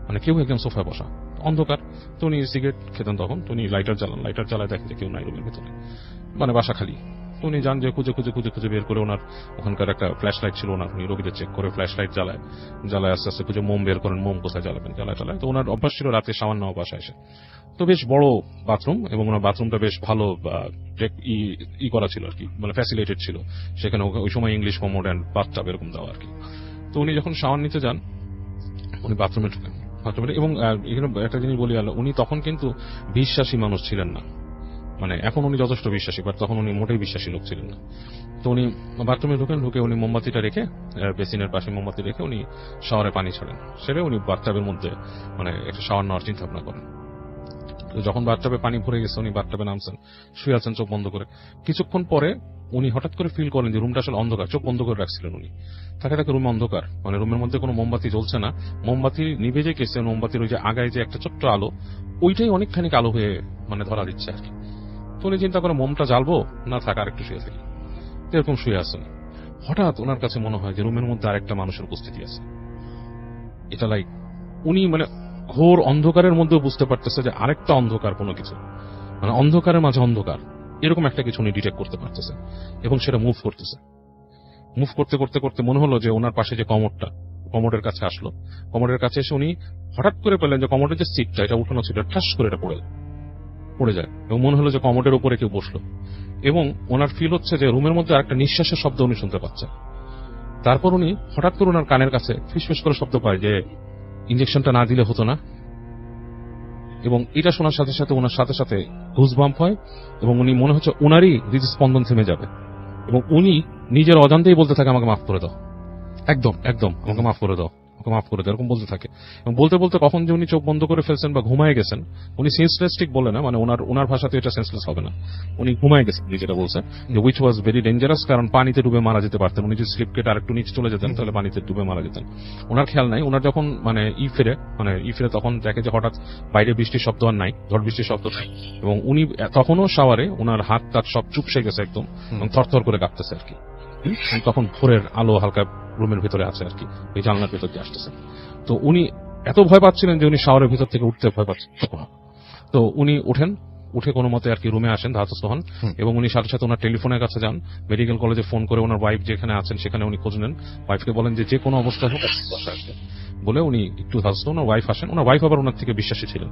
Speaker 2: মানে কেউ একদম সোফায় বসা, অন্ধকার। তো উনি সিগারেট খেতেন তখন, তো উনি লাইটার জ্বালায় দেখেন যে কেউ নাই রুমের ভেতরে, মানে বাসা খালি। তো উনি যান, যে খুঁজে বের করে ওনার ওখানকার একটা ফ্ল্যাশ লাইট ছিল ওনার, উনি রোগীদের চেক করে ফ্ল্যাশ লাইট জ্বালায় আস্তে আস্তে খুঁজে মোম বের করেন, মোম কোথায় জ্বালাবেন, জ্বালায়। তো ওনার অভ্যাস ছিল রাতে শাওয়ার নেওয়া বাসায় এসে। তো বেশ বড় বাথরুম, এবং ওনার বাথরুমটা বেশ ভালো করা ছিল আর কি, মানে ফ্যাসিলিটেড ছিল। সেখানে ওই সময় ইংলিশ কমোড অ্যান্ড বাথটাব এরকম দেওয়া আর কি। তো উনি যখন শাওয়ার নিতে যান, উনি বাথরুমে ঢুকেন। এবং এখানে একটা জিনিস বলি, উনি তখন কিন্তু বিশ্বাসী মানুষ ছিলেন না। মানে এখন উনি যথেষ্ট বিশ্বাসী, বাট তখন উনি মোটেই বিশ্বাসী লোক ছিলেন না। তো উনি বাথরুমে ঢুকে উনি মোমবাতিটা রেখে, বেসিনের পাশে মোমবাতি রেখে উনি শাওয়ারে পানি ছাড়েন। সেটা উনি বাথটাবের মধ্যে মানে একটা শাওয়ার নেওয়ার চিন্তা ভাবনা করেন। তো যখন বাথটাবে পানি ভরে গেছে, উনি বাথটাবে নামছেন, শুয়ে আছেন চোখ বন্ধ করে। কিছুক্ষণ পরে উনি হঠাৎ করে ফিল করেন যে রুমটা আসলে অন্ধকার। চোখ বন্ধ করে রাখছিলেন উনি, থাকে রুমে অন্ধকার, মানে রুমের মধ্যে কোনো মোমবাতি জ্বলছে না। মোমবাতি নিভে যে গেছে, মোমবাতির ওই যে আগায় যে একটা ছোট্ট আলো, ওইটাই অনেকখানি আলো হয়ে মানে ধরা দিচ্ছে আর কি। তো উনি চিন্তা করে মোমটা জ্বালবো না থাক আর একটু শুয়ে থাকি, এরকম শুয়ে আছেন। হঠাৎ ওনার কাছে মনে হয় যে রুমের মধ্যে আরেকটা মানুষের উপস্থিতি আছে। এটা লাইক উনি মানে ঘোর অন্ধকারের মধ্যে বুঝতে পারতেছে যে আরেকটা অন্ধকার কোনো কিছু, মানে অন্ধকারের মাঝে অন্ধকার, এরকম একটা কিছু উনি ডিটেক্ট করতে পারতেছে। এবং সেটা মুভ করতে মনে হলো যে ওনার পাশে যে কমোডের কাছে আসলো। কমোডের কাছে এসে উনি হঠাৎ করে পেলেন যে কমোডের যে সিটটা এটা উঠানো ছিল, ঠাস করে এটা পড়ে পড়ে যায় এবং মনে হলো যে কমোডের উপরে কেউ বসলো এবং ওনার ফিল হচ্ছে যে রুমের মধ্যে একটা নিঃশ্বাসের শব্দ উনি শুনতে পাচ্ছে। তারপর উনি হঠাৎ করে ওনার কানের কাছে ফিসফিস করে শব্দ পায় যে ইঞ্জেকশনটা না দিলে হতো না, এবং এটা শোনার সাথে সাথে ওনার সাথে সাথে ঘুসবাম্প হয় এবং উনি মনে হচ্ছে ওনারই হৃদস্পন্দন থেমে যাবে এবং উনি নিজের অজান্তেই বলতে থাকে আমাকে মাফ করে দাও, একদম একদম আমাকে মাফ করে দাও, আমাকে মাফ করে দাও, এরকম বলতে থাকে। এবং বলতে বলতে কখন যে উনি চোখ বন্ধ করে ফেলছেন বা ঘুমায় গেছেন, উনি সেন্সলেস ঠিক বলে না, মানে ওনার ভাষাতে এটা সেন্সলেস হবে না, উনি ঘুমায় গেছেন যেটা বলছেন, যে উইচ ওয়াজ ভেরি ডেঞ্জারাস, কারণ পানিতে ডুবে মারা যেতে পারতেন। উনি যদি স্লিপ কেটে আরেকটু নিচে চলে যেতেন তাহলে পানিতে ডুবে মারা যেতেন। ওনার খেয়াল নাই। ওনার যখন ফিরে তখন দেখে যে হঠাৎ বাইরে বৃষ্টির শব্দ আর নাই, ঝড় বৃষ্টির শব্দ নাই, এবং উনি তখনও শাওয়ারে ওনার হাত টাত সব চুপসে গেছে একদম এবং থরথর করে কাঁপতেছে আর কি। তখন ভোরের আলো হালকা রুমের ভিতরে আছে আর কি, ওই জানলার ভিতর দিয়ে আসতেছে। তো উনি এত ভয় পাচ্ছিলেন যে উনি শাওয়ারের ভিতর থেকে উঠতে ভয় পাচ্ছেন। তো উনি উঠে কোনো মতে আর কি রুমে আসেন, ধাতস্থ হন, এবং উনি সাথে সাথে ওনার টেলিফোনের কাছে যান, মেডিকেল কলেজে ফোন করে ওনার ওয়াইফ যেখানে আছেন সেখানে উনি খোঁজ নেন। ওয়াইফকে বলেন যে কোনো অবস্থা হোক বাসায় আসবে বলে উনি একটু ধাতস্থ। ওনার ওয়াইফ আসেন, ওনার ওয়াইফ আবার ওনার থেকে বিশ্বাসী ছিলেন।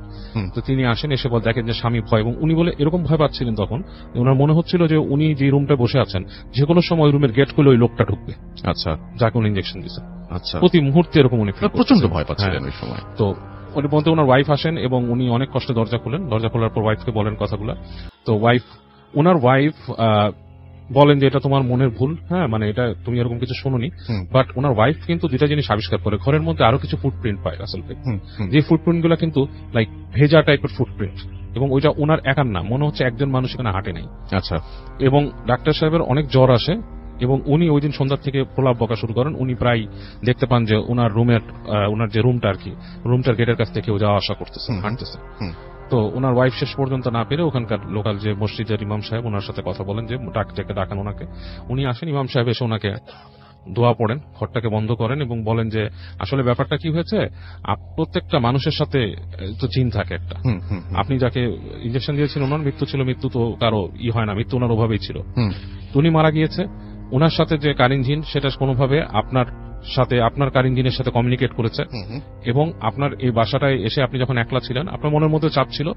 Speaker 2: তো তিনি আসেন, এসে দেখেন যে স্বামী ভয়, এবং উনি বলে এরকম ভয় পাচ্ছিলেন তখন ওনার মনে হচ্ছিল যে উনি যে রুমটা বসে আছেন যে কোনো সময় ওই রুমের গেট খুলে ওই লোকটা ঢুকবে,
Speaker 3: আচ্ছা
Speaker 2: যাকে উনি ইঞ্জেকশন দিয়েছেন।
Speaker 3: আচ্ছা,
Speaker 2: প্রতি মুহূর্তে এরকম উনি
Speaker 3: প্রচন্ড ভয় পাচ্ছিলেন ওই সময়।
Speaker 2: তো ওর মধ্যে ওনার ওয়াইফ আসেন এবং উনি অনেক কষ্টে দরজা খোলেন। দরজা খোলার পর ওয়াইফকে বলেন কথাগুলো। তো ওনার ওয়াইফ বলেন যে এটা তোমার মনের ভুল, হ্যাঁ, মানে এটা তুমি এরকম কিছু শোনোনি। বাট ওনার ওয়াইফ কিন্তু দুটা জিনিস আবিষ্কার করে, ঘরের মধ্যে আরো কিছু ফুটপ্রিন্ট পায় রাসেল ভাই, যে ফুটপ্রিন্ট গুলা কিন্তু লাইক ভেজা টাইপের ফুটপ্রিন্ট, এবং ওইটা ওনার একার না, মনে হচ্ছে একজন মানুষ এখানে হাঁটে নাই।
Speaker 3: আচ্ছা,
Speaker 2: এবং ডাক্তার সাহেবের অনেক জ্বর আসে এবং উনি ওই দিন সন্ধ্যা থেকে প্রলাপ বকা শুরু করেন। উনি প্রায় দেখতে পান যে ওনার যে রুমটা আর কি, রুমটার গেটের কাছ থেকে যাওয়া আসা করতেছে, হাঁটতেছে। তো ওনার ওয়াইফ শেষ পর্যন্ত না পেরে ওখানকার লোকাল যে মসজিদের ইমাম সাহেব ওনার সাথে কথা বলেন যে ডাকান ওনাকে। উনি আসেন, ইমাম সাহেব এসে ওনাকে দোয়া পড়েন, ঘরটাকে বন্ধ করেন এবং বলেন যে আসলে ব্যাপারটা কি হয়েছে, প্রত্যেকটা মানুষের সাথে তো জিন থাকে একটা, আপনি যাকে ইঞ্জেকশন দিয়েছিলেন ওনার মৃত্যু ছিল, মৃত্যু তো কারো হয় না, মৃত্যু ওনার ওভাবেই ছিল। উনি মারা গিয়েছে, ওনার সাথে যে কারিন জিন সেটা কোনোভাবে আপনার কারিন জিনের সাথে কমিউনিকেট করেছে, এবং আপনার এই বাসাটায় এসে আপনি যখন একলা ছিলেন আপনার মনের মধ্যে চাপ ছিল